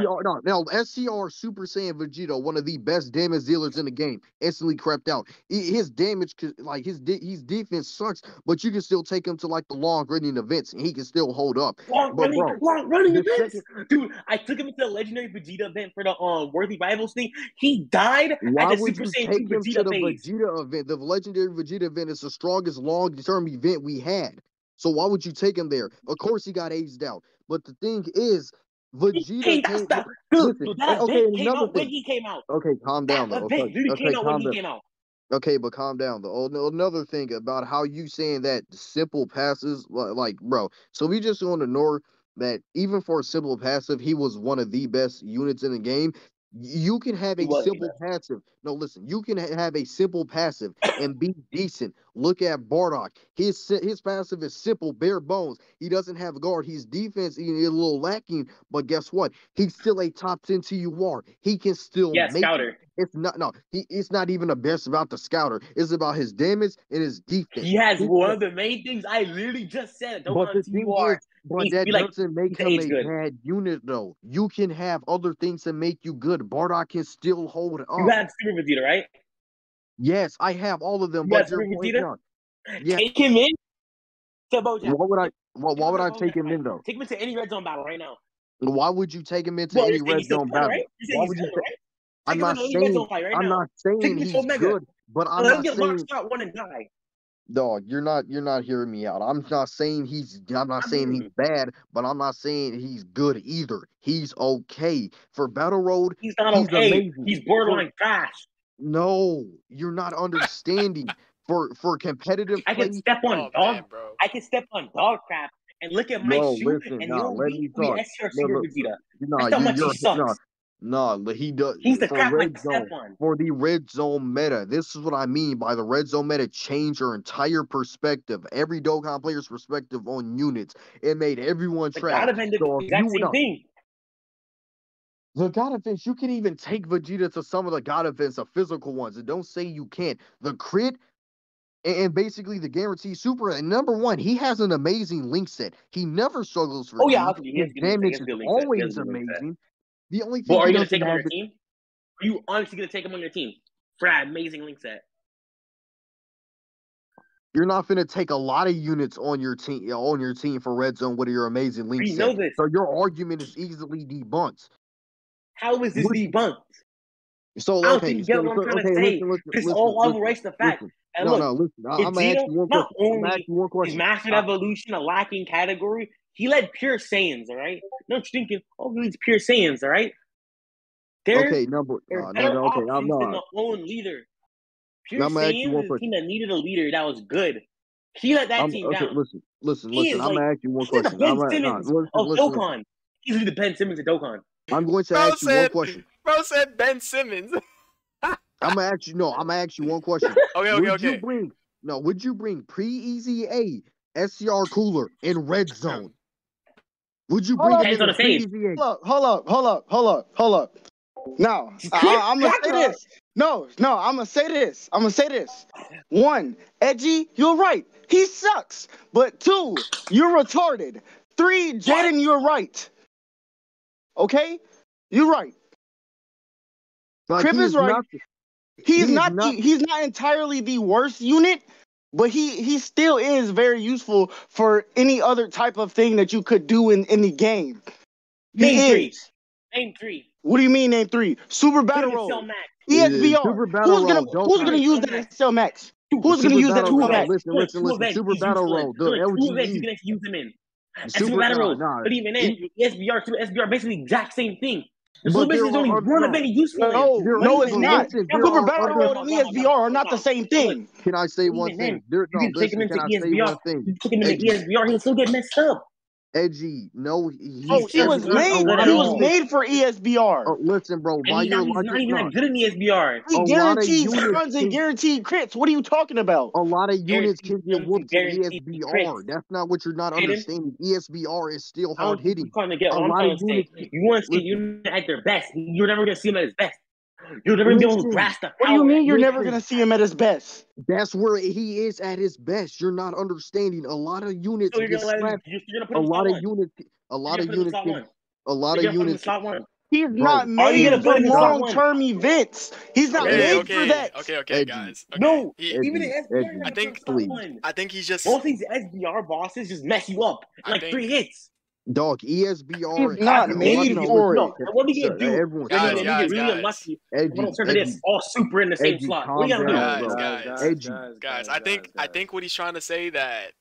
Super Saiyan Vegeta, one of the best damage dealers in the game, instantly crept out. His damage, like his defense sucks, but you can still take him to like the long running events, and he can still hold up. Long running events, dude. I took him to the legendary Vegeta event for the Worthy Rivals thing. He died at the Super Saiyan Vegeta phase. Vegeta event? The legendary Vegeta event is the strongest long-term event we had. So why would you take him there? Of course he got aged out. But the thing is, Vegeta came out. When he came out. Okay, calm down, though. Came out. Okay, but calm down. Another thing about how you saying that simple passes, like, bro. So we just want to ignore that even for a simple passive, he was one of the best units in the game. You can have He a was the simple best. passive. No, listen. You can have a simple passive and be decent. Look at Bardock. His passive is simple, bare bones. He doesn't have a guard. His defense is a little lacking, but guess what? He's still a top 10 TUR. He can still Yeah, make it. scouter. It's not no. It's not even the best about the scouter. It's about his damage and his defense. He has He- one of the main things I literally just said. but Dokkan the thing TUR is, but needs to that be like doesn't make to him age a good. bad unit though. You can have other things that make you good. Bardock can still hold You up. have Super Vegeta, right? Yes, I have all of them, You but have you're Super pointing Vegeta. out. Yeah, Take him in to Bojack. why would I? Take Why him would to I Bojack take him fight. in though? Take him into any red zone battle right now. Why would you take him into Well, you're any saying red he's still zone good, battle? right? You're saying Why he's would you? good, right? I'm Take him not into any red saying. zone fight right I'm now. not Take saying him to he's Omega. good, but I'm Let him not get locked saying. shot one and die. Dog, you're not hearing me out. I'm not saying I'm not I'm saying hearing he's you. bad, but I'm not saying he's good either. He's okay. For Battle Road, He's not he's okay. amazing. He's For borderline trash. no, you're not understanding. For competitive I can play, step on Oh man, dog. bro. I can step on dog crap and look at my bro, shoe, listen, and the nah, let only me will be talk. SCR No, Super look, Vegeta. nah, That's how much he nah, sucks. nah, he does He's the for crap I red step zone. on. For the red zone meta, this is what I mean by the red zone meta. Change your entire perspective, every Dokkan player's perspective on units. It made everyone The God trash. event did So the if you exact same no, thing. the God events, you can even take Vegeta to some of the God events, the physical ones. And don't say you can't. The crit and basically the guarantee super. And number one, he has an amazing link set. He never struggles for Oh yeah, G. obviously he His has good link set. He damage has is good link set. He has always good link set. amazing. The only But thing are he you gonna doesn't take him on have your team? Are you honestly gonna take him on your team for that amazing link set? you're not going to take a lot of units on your team for red zone with your amazing link We set. know this. So your argument is easily debunked. How is this Listen, debunked? so I don't okay, think you get what I'm trying to okay, say. This all overwrites the fact. listen. And No, look, no, listen. I'm gonna ask Vegeta, you one not question. I'm gonna ask only you one is question. Mastered Evolution a lacking category, he led pure Saiyans, all right? Don't you thinking, oh, he leads pure Saiyans, all right? They're Okay, better okay, I'm options than not. the own leader. Pure I'm gonna ask you Saiyans one is a team question. that needed a leader that was good. He let that I'm team okay. down. Listen. He is I'm like gonna ask you one he's the question. Ben Simmons of Listen. Dokkan. He's the Ben Simmons of Dokkan. I'm going to Bro ask you one said, question. bro said Ben Simmons. I'm gonna ask you. No, I'm gonna ask you one question. Okay. Would you bring pre-easy A SCR cooler in red zone? Would you Hold bring up, him in Depends on the the stage. pre-easy A? Hold up. Now, Chris I'm gonna say Chakra. this. No, I'm gonna say this. One, Edgy, you're right. He sucks. But two, you're retarded. Three, What? Jaden, you're right. Okay, you're right. Like Crip he is is right. not. He's He is not not. he's not entirely the worst unit, but he still is very useful for any other type of thing that you could do in the game. Name He three. is. Name three. What do you mean name three? Super Put Battle him in Cell Road. Max. ESBR. Super Battle Road. Who's Put him gonna in use Cell that Max. in Cell Max? Two. Who's gonna Super use that in Battle Two Cell Road. events. Max? Two Listen. events. Super He's Battle useful in. Road. The Two events you LGE. can actually use him in. And Super Super Battle Road. nah. But even then, SBR to SBR basically the exact same thing. So But there basically, there's only are one no. event he's useful in. No, But no, even it's But then, not. listen, now there look, Super are Battle other. Road and ESBR are not the now. same Now look, thing. Can I say one even then, thing? There, you no, can take him listen. into Can I say ESBR. one thing? You take him into Edgy, ESBR, he'll still get messed up. edgy. No, Oh, His he was SBR a ain't made. good lot at He of was all. units. made for ESBR. Oh, listen, bro. And By your he's not logic, even no. that good in ESBR. He A lot of guaranteed units stuns and can. guaranteed crits. What are you talking about? A lot of units Guaranteed can get runs and whooped in guaranteed crits. ESBR. That's not what you're not Jaden, understanding. ESBR is still I don't hard think you're hitting. trying to get A what I'm lot of trying to say. units. You want to see Listen, unit at their best. You're never going to see him at his best. You're never going to be able to listen, grasp the What do you power that mean he you're has. never gonna see him at his best? That's where he is at his best. You're not understanding. A lot of units So you're get going to slapped. put A him in lot slot of one. units. A lot You're of going to put him in units slot can. one. A lot You're of going to put him in units can. slot one. He's Bro, not Are you going made to put for him in slot stop. one? long-term events. He's not Edgy. made for that. Okay, Edgy, guys. Okay. No, He, even in edgy, SBR, you're edgy. going I to put him in think, slot Please. one. I think he's just. Most of these SBR bosses just mess you up in I like 3 think, hits. Dog, ESBR. He's not Classic. made No, for it. and what are you going to do? Everyone, You're shut guys, going up. to get guys, really guys, unlucky. I'm going Edgy, to turn to this edgy, all super in the same edgy. slot. What are Calm you going to do? down, guys, bro. Edgy. I think what he's trying to say that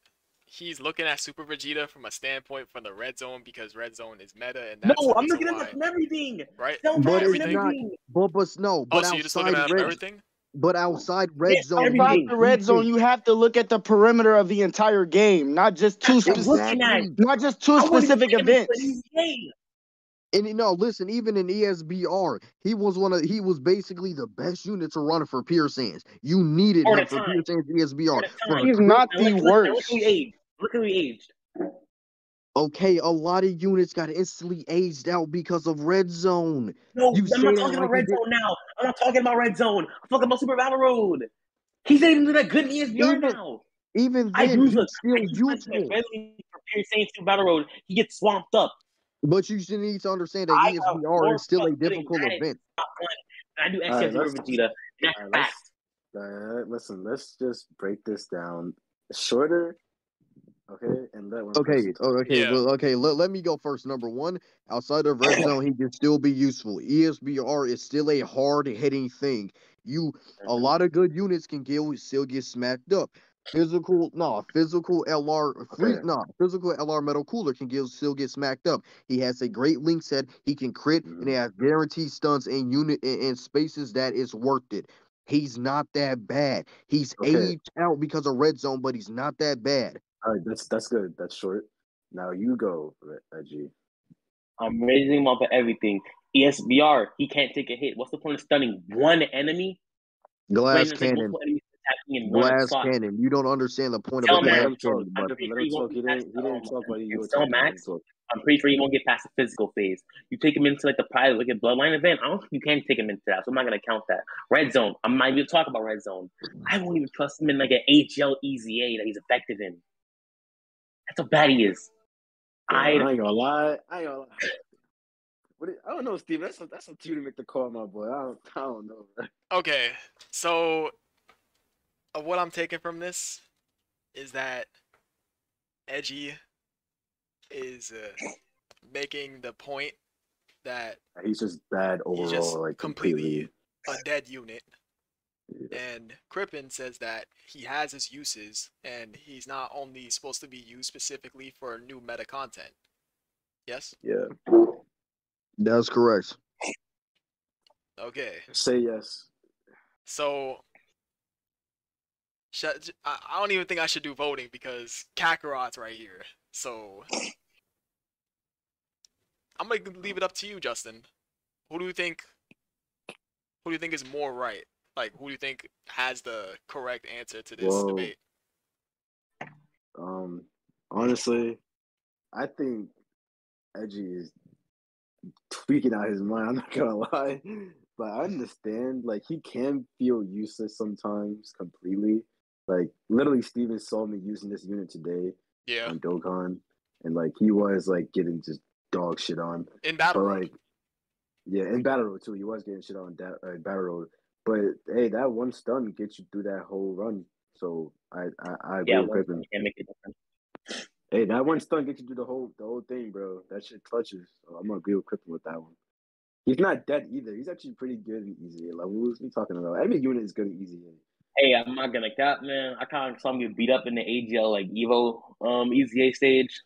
he's looking at Super Vegeta from a standpoint from the red zone because red zone is meta and that's No, the I'm reason looking at why, it from everything. right? Cell But Max it's and Everything. not. everything. But no. Oh, But so you're just looking outside at it from red. everything? But outside red Yeah, zone, he Outside everything. was the red zone, decent. you have to look at the perimeter of the entire game, not just two That's what I'm looking at. Exactly. not just two I wouldn't even specific take him into an events. easy game. And no, listen, even in ESBR, he was basically the best unit to run for Pure Sands. You needed For the him for time. Pure Sands For ESBR. the For time. a He's crit. not And the look who worst. he aged. Look who he aged. Okay, a lot of units got instantly aged out because of red zone. No, You I'm say not that talking like about he red did. zone now. I'm not talking about red zone. I'm talking about Super Battle Road. He's not even that good in ESBR Even now. even I then, use he's it. I still use President useful. Readily for Pure Saints Super Battle Road. He gets swamped up. But you should need to understand that I have ESBR more is still fun a putting difficult Granite event. top one than I do All right, XCF Super let's Vegeta. That's all right, fact. listen. Let's just break this down shorter, okay, and let one Okay, person oh, talk. okay, Yeah. well, okay. Let me go first. Number one, outside of red zone, he can still be useful. ESBR is still a hard hitting thing. A lot of good units can still get smacked up. Physical Okay. physical LR metal cooler still get smacked up. He has a great link set. He can crit, and he Mhm. has guaranteed stunts and unit in spaces that is worth it. He's not that bad. He's Okay. aged out because of red zone, but he's not that bad. All right. That's good. That's short. Now you go, Reggie. I'm raising him up for everything. ESBR, he can't take a hit. What's the point of stunning one enemy when Glass there's like cannon. multiple enemies attacking in one Glass spot? cannon. You don't understand the point of a Cell Griffin, let Max, glass him talk. cannon, I'm but pretty Griffin, let sure him you won't talk. get past He didn't talk while you in were Cell talking. Let him Max. talk. I'm pretty sure you won't get past the physical phase. You take him into like the private, like a bloodline event. I don't think you can take him into that, so I'm not gonna count that. Red zone. I'm not even talk about red zone. I won't even trust him in like an HL EZA that he's effective in. That's how bad he is. Bro, I I ain't gonna lie. I don't know, Steve. That's up to you to make the call, my boy. I don't know, bro. Okay, so what I'm taking from this is that Edgy is making the point that He's just bad he's just overall, like completely completely. a dead unit. Yeah. And Crippen says that he has his uses, and he's not only supposed to be used specifically for new meta content. Yes? Yeah. that's correct. Okay. Say yes. So, I don't even think I should do voting because Kakarot's right here. So, I'm going to leave it up to you, Justin. Who do you think is more right? Like, who do you think has the correct answer to this Well, debate? honestly, I think Edgy is tweaking out his mind. I'm not gonna lie, but I understand. Like he can feel useless sometimes, completely. Like literally, Steven saw me using this unit today Yeah. on Dokkan, and like he was like getting just dog shit on. In Battle But Road. like, yeah, in Battle Road too, he was getting shit on that Battle Road. But hey, that one stun gets you through that whole run. So I agree yeah, with one Crippen. can't make a difference. Hey, that one stun gets you through the whole thing, bro. That shit clutches. So I'm gonna agree with Crippen with that one. He's not dead either. He's actually pretty good in easy levels. We talking about every unit is good in easy. Hey, I'm not gonna cap, man. I kind of saw him get beat up in the AGL like Evo EZA stage.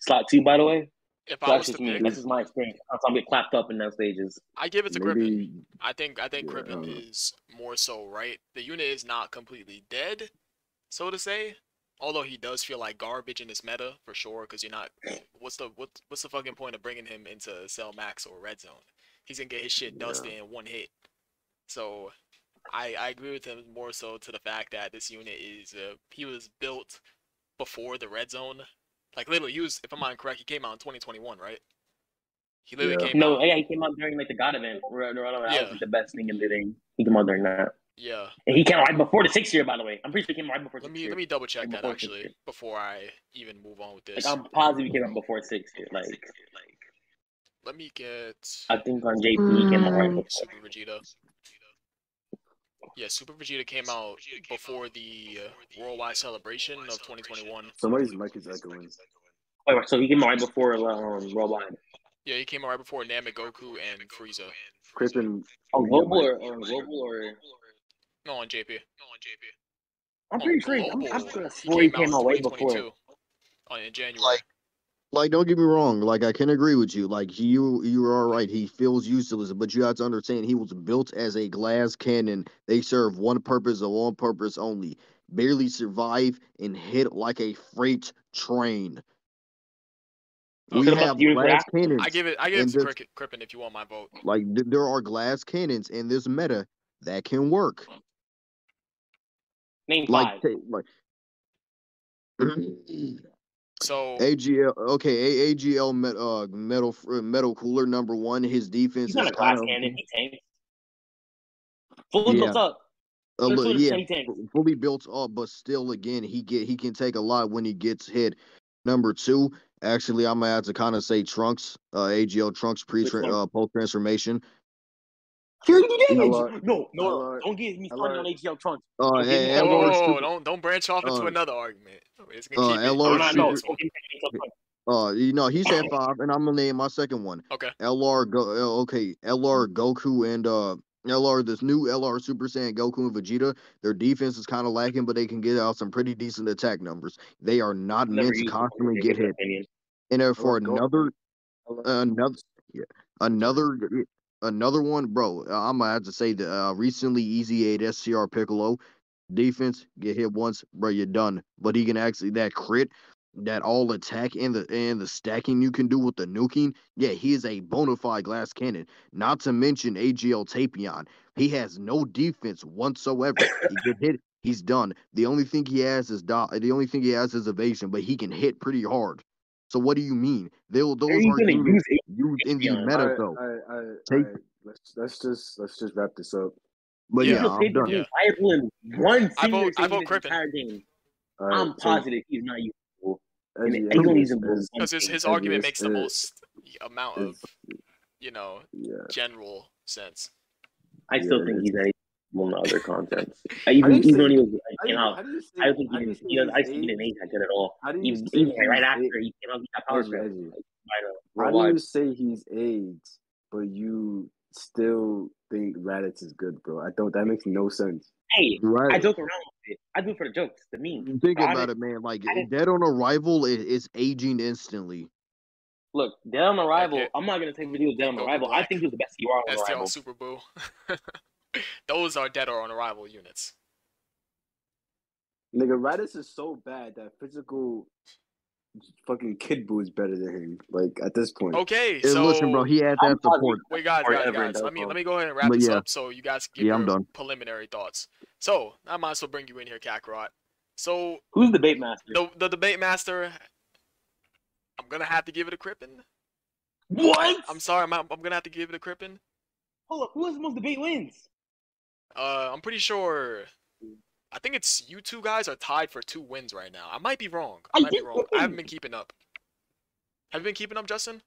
Slot 2, by the way. If So I that's was to just me. pick, That's just my experience. I saw him get clapped up in those stages. I give it to Crippen. Maybe I think yeah, I Crippen don't know. is more so right. The unit is not completely dead, so to say. Although he does feel like garbage in this meta for sure, because you're not. What's the fucking point of bringing him into Cell Max or Red Zone? He's gonna get his shit dusted Yeah. in one hit. So I agree with him more so to the fact that this unit is he was built before the Red Zone. Like literally, if I'm not correct, he came out in 2021, right? He literally Yeah. came No, out. yeah, he came out during like the God event. That was Yeah, like the best thing in the thing. He came out during that. yeah. And he came out right before the 6 year, by the way. I'm pretty sure he came out right before Let 6 me year. double check Like that before 6 actually year. before I even move on with Like this. I'm positive he came out before 6 year. Like Let me get I think on JP he came out right before. Super Vegeta. Yeah, Super Vegeta came out before the worldwide celebration of 2021. Somebody's mic is echoing. Wait, so he came out right before Worldwide. Yeah, he came out right before Namek, Goku, and Frieza. Crippen, Oh, your global mic. or global or No, on JP. I'm On pretty sure global, I'm sure he he came out came in out way before. 2022 in January. Like, don't get me wrong. Like, I can agree with you. Like, you are right. He feels useless, but you have to understand he was built as a glass cannon. They serve one purpose and one purpose only: barely survive and hit like a freight train. We What Okay. about have the years glass after? I cannons give it in to this. Crippen if you want my vote. Like, there are glass cannons in this meta that can work. Name Like, 5. like So AGL. Okay, AGL metal cooler number 1. His defense He's not is a kind glass of cannon. He tanks. Fully yeah. built up. There's fully Yeah, he tanks. fully built up, but still, again, he can take a lot when he gets hit. Number 2, actually, I'm gonna have to kind of say Trunks, AGL Trunks Which one? post transformation. He already do damage. LR, No. LR, Don't get me started on LR, AGL Trunks. Don't get me started on LR AGL. whoa, super, don't branch off into uh, another argument. It's gonna keep it. I'm LR not. Keep it No. super, this Don't one. get me started on AGL Trunks. he's at 5, and I'm gonna name my second one. Okay. LR Goku and LR this new LR Super Saiyan Goku and Vegeta. Their defense is kind of lacking, but they can get out some pretty decent attack numbers. They are not Never meant to used it. constantly In get my hit. opinion. And for LR Goku, LR. another yeah, I'm sorry. another one, bro. I'm gonna have to say the recently Easy 8 SCR Piccolo defense get hit once, bro, you're done. But he can actually that crit, that all attack and the stacking you can do with the nuking. Yeah, he is a bona fide glass cannon. Not to mention AGL Tapion. He has no defense whatsoever. He get hit, he's done. The only thing he has is evasion, but he can hit pretty hard. So what do you mean? Are Those you are gonna units use used in the Avion? All meta right, though. all right, all right, all Take, right. Let's just wrap this up. but Yeah. yeah, AGL I'm Tapion done. is viable in one I singular vote save Crippen entire game. All right, I'm so positive he's not useful. And Edgy, you Edgy don't use him for is one because his thing. argument is makes the most amount of is yeah, general sense. I yeah. still think he's not useful in other contents. How do you Even when say? he was like, came out, How do you I say? don't think How do you say I he's see he didn't AIDS? age that good at all. How do you Even say like right he's after AIDS? he came out, he got power Edgy, step Edgy. like by the How do worldwide. you say he's AIDS, but you still think Raditz is good, bro? I don't. That makes no sense. Hey, Right. I joke around with it. I do it for the jokes, the memes. Think But about it, man. Like I didn't Dead on Arrival is aging instantly. look. Dead on Arrival. Okay. I'm not gonna take videos Dead on Goku Arrival. I Black. think he was the best you are on STR Arrival. Super Boo. Those are dead or on arrival units. Nigga, Raditz is so bad that physical fucking Kid Buu is better than him. Like at this point. Okay, And listen, bro, so he had I'm that support. wait, guys. forever in Let me Doko. go ahead and wrap But this yeah, up so you guys can give I'm your done. preliminary thoughts. So I might as well bring you in here, Kakarot. So Who's the bait master? the debate master, I'm gonna have to give it a Crippen. What? I'm sorry, I'm gonna have to give it a Crippen. Hold up. Who has the most debate wins? I'm pretty sure. I think it's you two guys are tied for 2 wins right now. I might be wrong. I might be wrong. I haven't been keeping up. Have you been keeping up, Justin?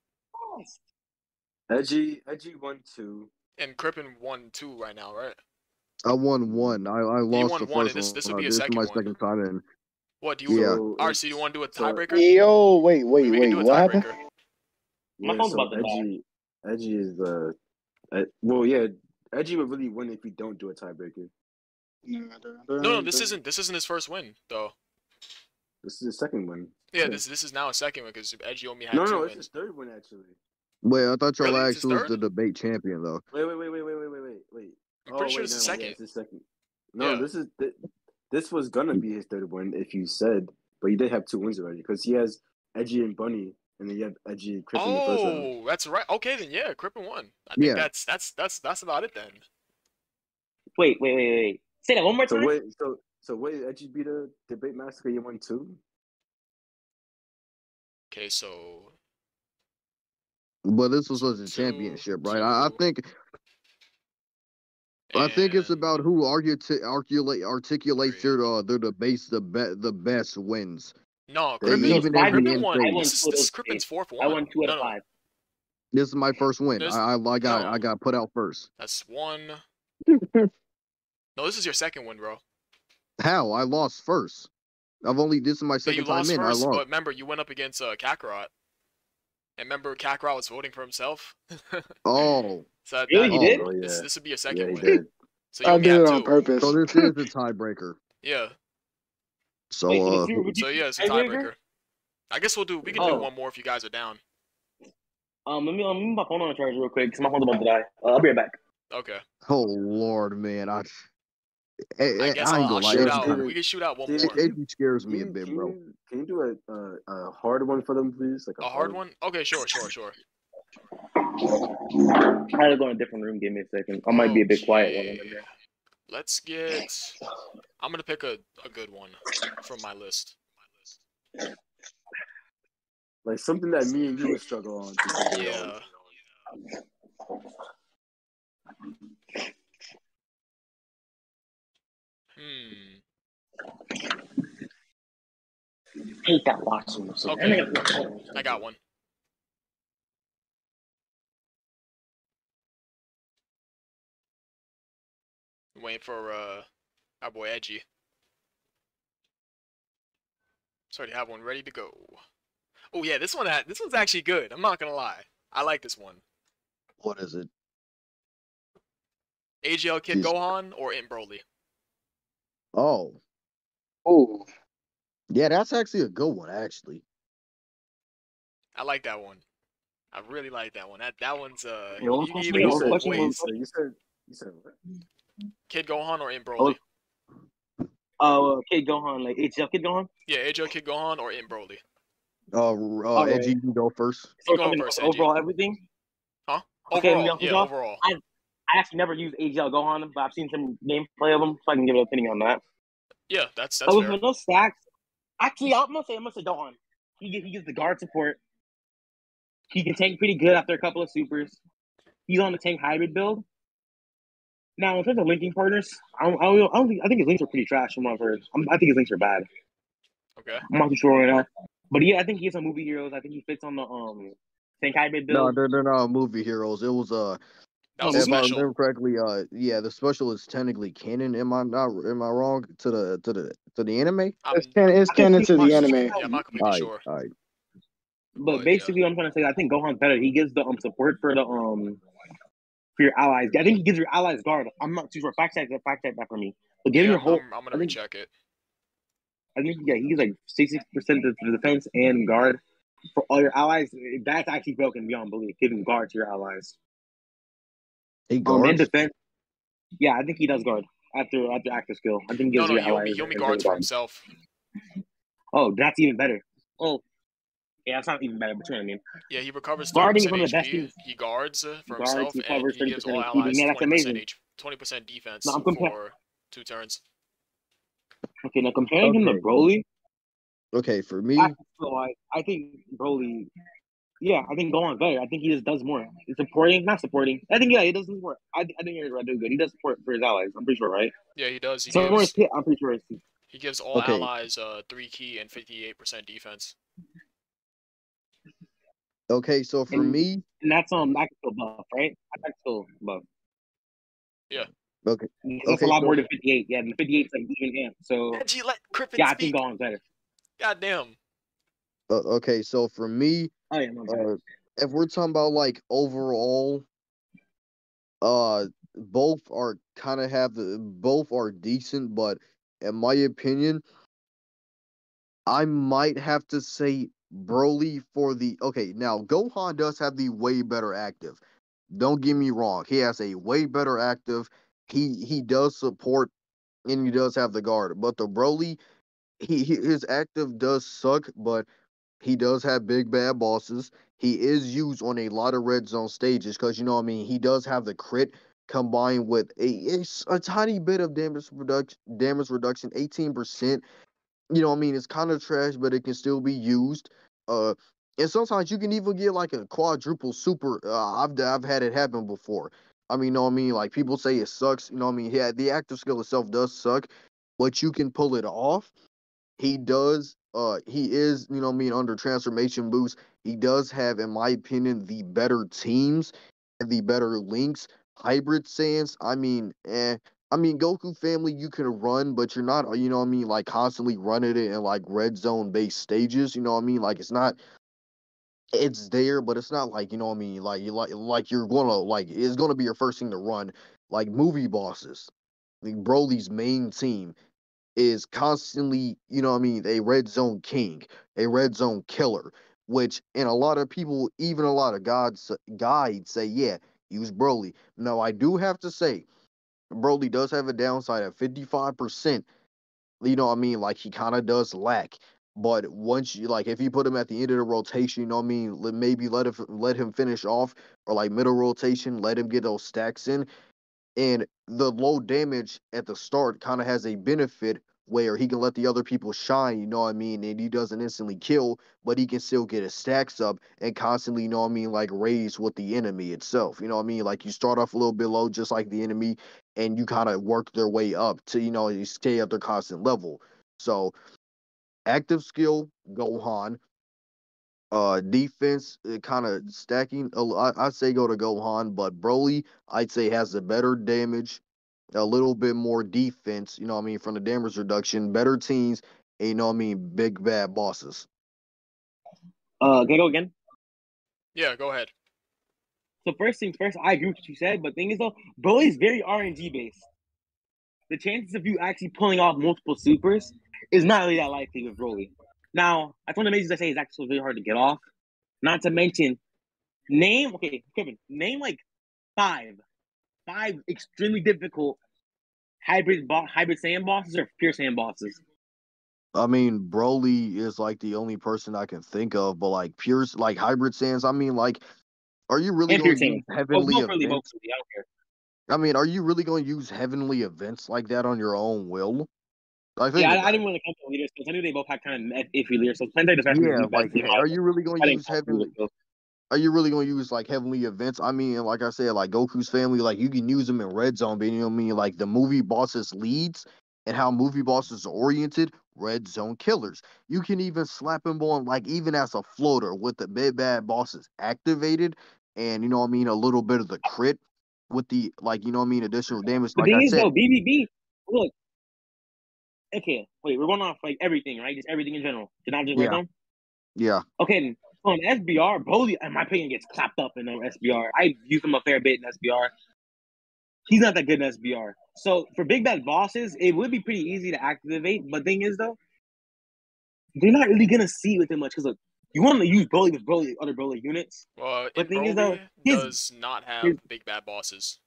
Edgy 1-2. And Crippen won 2 right now, right? I won 1. I lost won the 1, first and this will one. be a This is second my one. second time in. What do you? Yeah. Alright, so you want to do a so- tiebreaker? Yo, wait, We can do a what happened? tiebreaker. My Yeah, phone's so about to die. Edgy is the well, yeah. Edgy would really win if we don't do a tiebreaker. No, this isn't his first win though. This is the second one. Yeah, this is now a second one because Edgy only had No, 2 no, it's wins. his third one actually. Wait, I thought y'all Really? It's his actually was the third? debate champion though. Wait. I'm pretty sure it's his second. Yeah, it's his second. No, Yeah. this was gonna be his third one if you said, but he did have 2 wins already because he has Edgy and Bunny, and then you have Edgy and Crippen in the first round. Oh, that's right. Okay, then yeah, Crippen won. I think Yeah. that's about it then. Wait. Say that one more So time. wait, so wait, Edgy beat a debate master. You won 2. Okay, so But this was a 2, championship, right? I 2, think it's and about who articulates 3. their debates the best wins. No, And Crippen even at the end won. I won phase, This is Crippen's 4th one. I won 2 out of No, 5. this is my first win. There's- I no. got put out first. That's 1. No, this is your second win, bro. How? I lost first. This is my So you second time lost in. first, I but lost. remember you went up against Kakarot. And remember Kakarot was voting for himself. Oh, So Really, he did? Oh yeah, This would be a yeah, second he win. did. So you I only did have it on 2. purpose. so this is the tiebreaker. Yeah. So Wait, so the So yeah, it's a tiebreaker? tiebreaker. I guess we can do Oh, one more if you guys are down. let me put my phone on charge real quick because my phone's about to die. I'll be right back. Okay. Oh Lord, man, I guess I ain't I'll gonna lie, shoot Yo, out. Steven, We can shoot out one Steven, more. can Edgy scares me a you bit, can bro. you can you do a hard one for them, please? Like a A hard hard. one? Okay, sure. I had to go in a different room. Give me a second. I might be a bit quiet while I'm in Okay. there. Let's get. I'm gonna pick a good one from my list. Like something that me and you would struggle on because we don't. Yeah. Hmm. Hate that watching. So Okay. I got one. Waiting for our boy Edgy. So I have one ready to go. Oh yeah, this one's actually good. I'm not gonna lie. I like this one. What is it? AGL Kid Jeez. Gohan or Int Broly? Oh, Oh, yeah, that's actually a good one, actually. I like that one. I really like that one. That one's Hey, what you can was either the go question? both Question was- ways. You said what? Kid Gohan or Int Oh, Broly? Kid Gohan, like HL Kid Gohan. Yeah, AGL Kid Gohan or Int Broly? All Edgy, right. you can go first. You So go talking first, Edgy. overall everything. Huh? Okay, let me be Overall, honest with yeah, y'all. overall. I actually never used AGL Gohan, but I've seen some gameplay of him, so I can give an opinion on that. Yeah, that's With fair. no stacks. Actually, I'm gonna say Gohan. He gives the guard support. He can tank pretty good after a couple of supers. He's on the tank hybrid build. Now, in terms of linking partners, I think his links are pretty trash from what I've heard. I think his links are bad. Okay. I'm not too sure right now. But yeah, I think he has some movie heroes. I think he fits on the tank hybrid No, build. they're not movie heroes. It was That was Oh, a if I special. remember correctly, yeah, the special is technically canon. Am I wrong to the anime? it's canon to the anime. Yeah, I'm not completely sure. All right. But basically, what I'm trying to say, I think Gohan's better. He gives the support for the for your allies. I think he gives your allies guard. I'm not too sure. Fact check that for me. But giving Yeah, your whole, I'm gonna I think recheck it. yeah, he's like 66% to the defense and guard for all your allies. That's actually broken beyond belief. Giving guard to your allies. He And guards. defense, yeah, I think he does guard after active skill. I think he gives No, your he allies. only guards for himself. Oh, that's even better. Oh, yeah, that's not even better. But you know what I mean. Yeah, he recovers Guarding is 30% one of the best HP. things. He guards for Guards, himself, he and covers he gives 30% all of keeping. allies Yeah, that's 20% amazing. 20% defense No, I'm for 2 turns. Okay, now comparing him to Okay. Broly, Okay, for me, I think Broly. Yeah, I think Gohan's better. I think he just does more. He's supporting, not supporting. I think he does more. I think he's do good. He does support for his allies. I'm pretty sure, right? Yeah, he does. So more hit, I'm pretty sure. He gives all Okay. allies 3 key and 58% defense. okay, so for me, And that's actual buff, right? That's actual buff. Yeah. okay, That's a okay, lot so, more than 58. Yeah, the 58 is like even amp. So Edgy, let Crippen yeah, I speak. think Gohan's better. Goddamn. okay, so for me, Oh yeah, I'm sorry. if we're talking about like overall, both are kind of both are decent, but in my opinion, I might have to say Broly for the okay. Now Gohan does have the way better active. Don't get me wrong; he has a way better active. He does support and he does have the guard, but the Broly, his active does suck, but he does have big bad bosses. He is used on a lot of red zone stages because you know what I mean. He does have the crit combined with a tiny bit of damage reduction, 18%. You know what I mean? It's kind of trash, but it can still be used. Uh, and sometimes you can even get like a quadruple super. I've had it happen before. I mean, you know what I mean? Like people say it sucks. You know what I mean? Yeah, the active skill itself does suck, but you can pull it off. He does. He is, you know what I mean, under transformation boost. He does have, in my opinion, the better teams and the better links. Hybrid Sans, I mean, I mean, Goku family, you can run, but you're not, you know what I mean, like constantly running it in like red zone based stages. You know what I mean? Like it's not, it's there, but it's not like, you know what I mean, like like you're gonna like it's gonna be your first thing to run. Like movie bosses, like Broly's main team. is constantly, a red zone king, a red zone killer, which and a lot of people, even a lot of guides say, yeah, use Broly. Now I do have to say, Broly does have a downside at 55%. Like he kind of does lack. But once you like, if you put him at the end of the rotation, maybe let him finish off, or like middle rotation, let him get those stacks in, and the low damage at the start kind of has a benefit where he can let the other people shine, and he doesn't instantly kill, but he can still get his stacks up and constantly, like raise with the enemy itself. Like you start off a little bit low, just like the enemy, and you kind of work their way up to, you stay at their constant level. So active skill, Gohan. Defense, kind of stacking. I'd say go to Gohan, but Broly, I'd say has the better damage, a little bit more defense. From the damage reduction, better teams, and big bad bosses. Can I go again? Yeah, go ahead. So first things first, I agree with what you said, but thing is though, Broly's very RNG based. The chances of you actually pulling off multiple supers is not really that likely with Broly. Now, that's one of the amazing I say is actually really hard to get off. Not to mention, Kevin, name like five extremely difficult hybrid Saiyan bosses or pure Saiyan bosses. Broly is like the only person I can think of, but like pure, like hybrid Saiyans. Like, are you really And pure going to Saiyan. use heavenly Both really, events? I don't care. Are you really going to use heavenly events like that on your own will? I think Yeah, I about didn't want to come to leader skills. I knew they both had kind of iffy leader skills. Plenty of it. Yeah, the best like, team. are you really going I to didn't use count leader heavenly? skills. Are you really going to use like heavenly events? Like I said, like Goku's family, like you can use them in Red Zone, but like the movie bosses leads and how movie bosses are oriented, Red Zone killers. You can even slap them on like even as a floater with the big bad bosses activated, and a little bit of the crit with the like additional damage. The Like thing I is said, though, BBB, look, okay, wait, we're going off like everything, right? Just everything in general. Not just Red yeah, Zone. yeah. Okay, then on SBR, Broly, in my opinion, gets clapped up in SBR. I use him a fair bit in SBR. He's not that good in SBR. So for big bad bosses, it would be pretty easy to activate. But thing is though, they're not really gonna see it with him much because look, you want to use Broly with other Broly units. Well, But and thing is though, Broly does not have big bad bosses.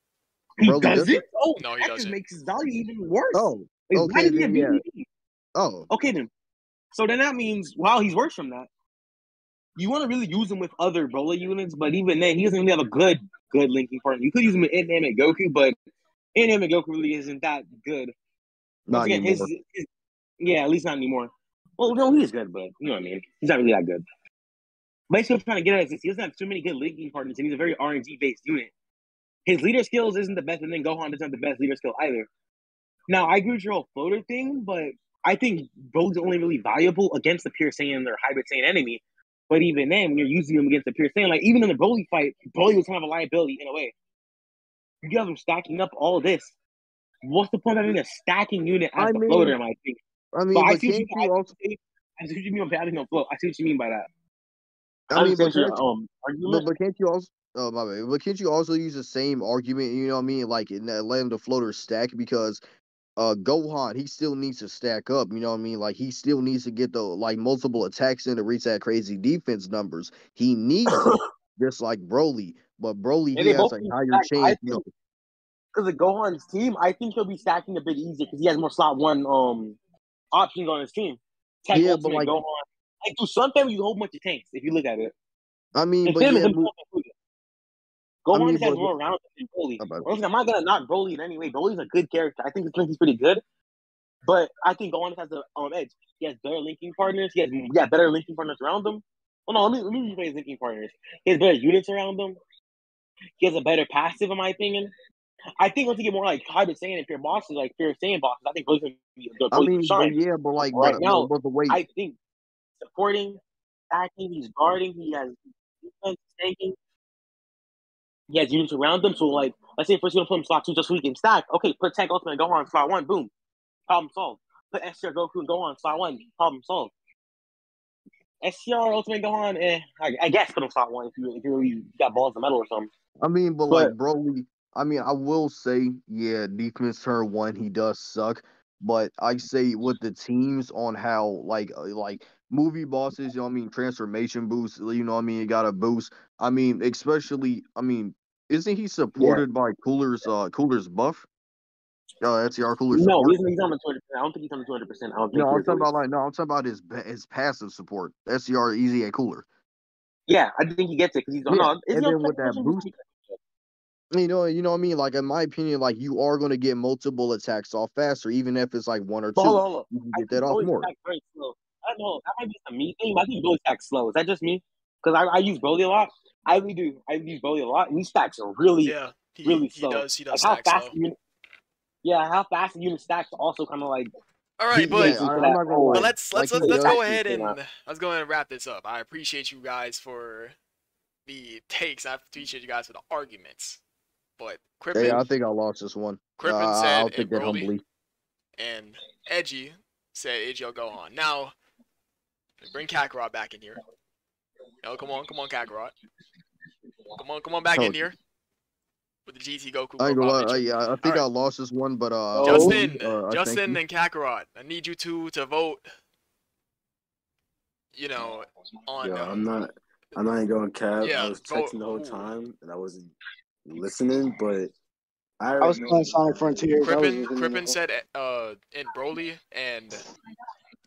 he Broly does doesn't. it. Oh, No, he that just doesn't. makes his value even worse. Oh, Like, why okay did he then. get Yeah. BBB? Oh, Okay then. So then that means he's worse from that. You want to really use him with other Broly units, but even then, he doesn't really have a good linking partner. You could use him with Inanimate Goku, but Inanimate Goku really isn't that good. Once not again, anymore. yeah, at least not anymore. Well, no, he is good, but you know what I mean. He's not really that good. Basically, what I'm trying to get at is this: he doesn't have too many good linking partners, and he's a very RNG based unit. His leader skills isn't the best, and then Gohan doesn't have the best leader skill either. Now, I agree with your whole floater thing, but I think Broly's only really valuable against the pure Saiyan or hybrid Saiyan enemy. But even then, when you're using him against the pure Saiyan, like even in the Broly fight, Broly was kind of a liability in a way. You have him stacking up all this. What's the point of having a stacking unit as I the floater, mean, in my opinion? But I but see what you can't you also? I see what you mean by having no float. I see what you mean by that. I mean, but your can't argument. but can't you also? Oh my bad. But can't you also use the same argument? Like in that let him the floater stack because Gohan he still needs to stack up. Like he still needs to get the like multiple attacks in to reach that crazy defense numbers. He needs it just like Broly. But Broly And he they has both a can higher stack. I chance. think because of Gohan's team, I think he'll be stacking a bit easier because he has more slot one options on his team. Tech Yeah, but Ultimate like Gohan. Like do some family use a whole bunch of tanks if you look at it. And but family yeah, himself included. Gohan just has but more rounds than Broly. about Once again, I'm not gonna knock Broly in any way. Broly's a good character. I think his linking's pretty good. But I think Gohan has the edge. He has better linking partners. He has better linking partners around him. Well, no, let me rephrase linking partners. He has better units around him. He has a better passive, in my opinion. I think once you get more like hybrid Saiyan and pure bosses, like pure Saiyan bosses, I think Broly's gonna be the Broly's gonna but shine. yeah, but But like right now, but the way I think supporting, attacking, he's guarding, he has defense, tanking, he has units around him. So like, let's say first you're gonna put him slot 2 just so he can stack. Okay, put Tank Ultimate and go on slot 1, boom, problem solved. Put STR Goku and go on slot 1, problem solved. STR Ultimate Gohan, I guess put him slot 1 if you really got balls of metal or something. but like Broly, I will say, yeah, defense turn one, he does suck. But I say with the teams on how like movie bosses, you know what I mean, transformation boost, you know what I mean, you got a boost. I mean, especially, I mean, isn't he Yeah. supported by Cooler's buff? SCR Cooler No, support. he's on the 200%. I don't think he's on the 200%. I don't No, think I'm Cooler talking is. about I'm talking about his passive support. SCR Easy A Cooler. Yeah, I think he gets it because he's on. Yeah, No, is and he on then with that transformation boost, you know what I mean. Like in my opinion, like you are going to get multiple attacks off faster, even if it's like one or But two. hold on. You can I get that think off Broly more. attacks very slow. I don't know. That might be just a me thing, but I think Broly attacks slow. Is that just me? Because I use Broly a lot. I really do. I use Broly a lot, and he stacks are really, Yeah, really he slow. does Like how stack fast slow. the unit. Yeah, how fast the unit stacks also kind of like All right, but deviates into I'm that not gonna whole. but lie. let's Like he let's does. go ahead and wrap this up. I appreciate you guys for the takes. I appreciate you guys for the arguments. But Yeah, I Crippen think I lost this one. said I'll take and that Broly, humbly. and Edgy said AGL Gohan. Now bring Kakarot back in here. Oh, come on, Kakarot. Come on back in here with the GT Goku I ain't gonna profile lie. picture. I think I lost this one, but Justin, I thank you. and Kakarot, I need you two to vote. You know, on Yo, I'm not even going cap. yeah, I was texting the whole time and I wasn't listening, but I I was already know playing who's Sonic gonna win. Frontiers. I was listening Crippen to said in Broly, and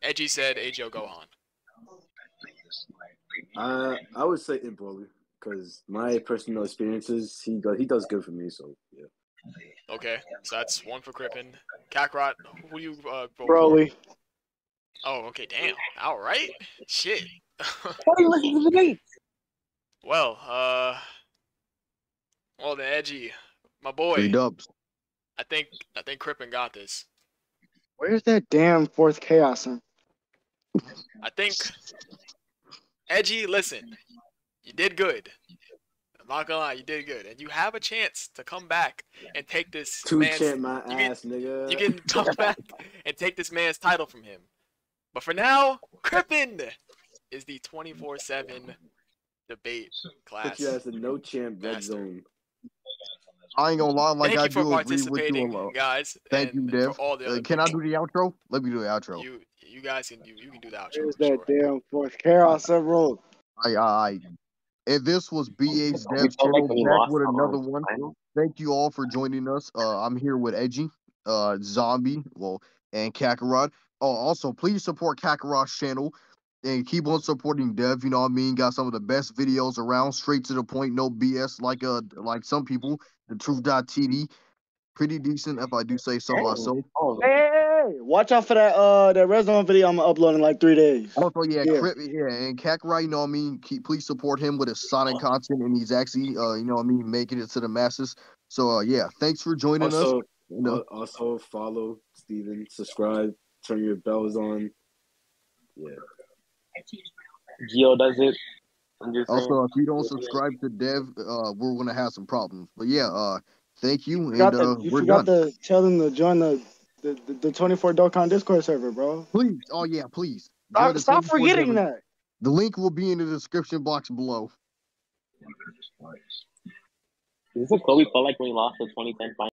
Edgy said AGO Gohan. I would say in Broly because my personal experiences, he does good for me. So yeah. Okay, so that's one for Crippen. Kakarot, who do you vote for? Broly. Oh, okay, damn. All right, shit. Hey, listen to the debate. Well, well then, Edgy, my boy. 3 dubs. I think Crippen got this. Where's that damn fourth chaos in? I think Edgy, listen, you did good. I'm not gonna lie, you did good, and you have a chance to come back and take this man's. Champ my ass, nigga. You can come back and take this man's title from him. But for now, Crippen is the 24/7 debate class. Put you as a no champ red master. zone. I ain't gonna lie. Like Thank I you for do agree with you a participating, lot. guys. Thank you, and Dev. For all the other Can I do the outro? Let me do the outro. You guys can do the outro. Where's that damn fourth chaos in, bro? And this was BA's We Dev felt like channel when he back lost with the another one. final. Thank you all for joining us. I'm here with Edgy, Zombie, and Kakarot. Oh, also please support Kakarot's channel and keep on supporting Dev. You know what I mean? Got some of the best videos around, straight to the point, no BS. Like some people, the Truth.tv, pretty decent if I do say so myself. Oh, Hey, watch out for that Red Zone video I'm uploading in like 3 days. Also, yeah, Yeah. and Kakarot, you know what I mean? Please support him with his Sonic content, and he's actually, you know what I mean, making it to the masses. So, yeah, thanks for joining us. Also follow Steven, subscribe, turn your bells on. Yeah. Gio does it. I'm just saying. Also, if you don't subscribe to Dev, we're gonna have some problems. But yeah, thank you, You we're forgot done. to tell them to join the 24 Dokkan Discord server, bro. Please, oh yeah, please. Join the Stop 24 forgetting server. that. The link will be in the description box below. Is this what Chloe felt like when he lost the 2010 final?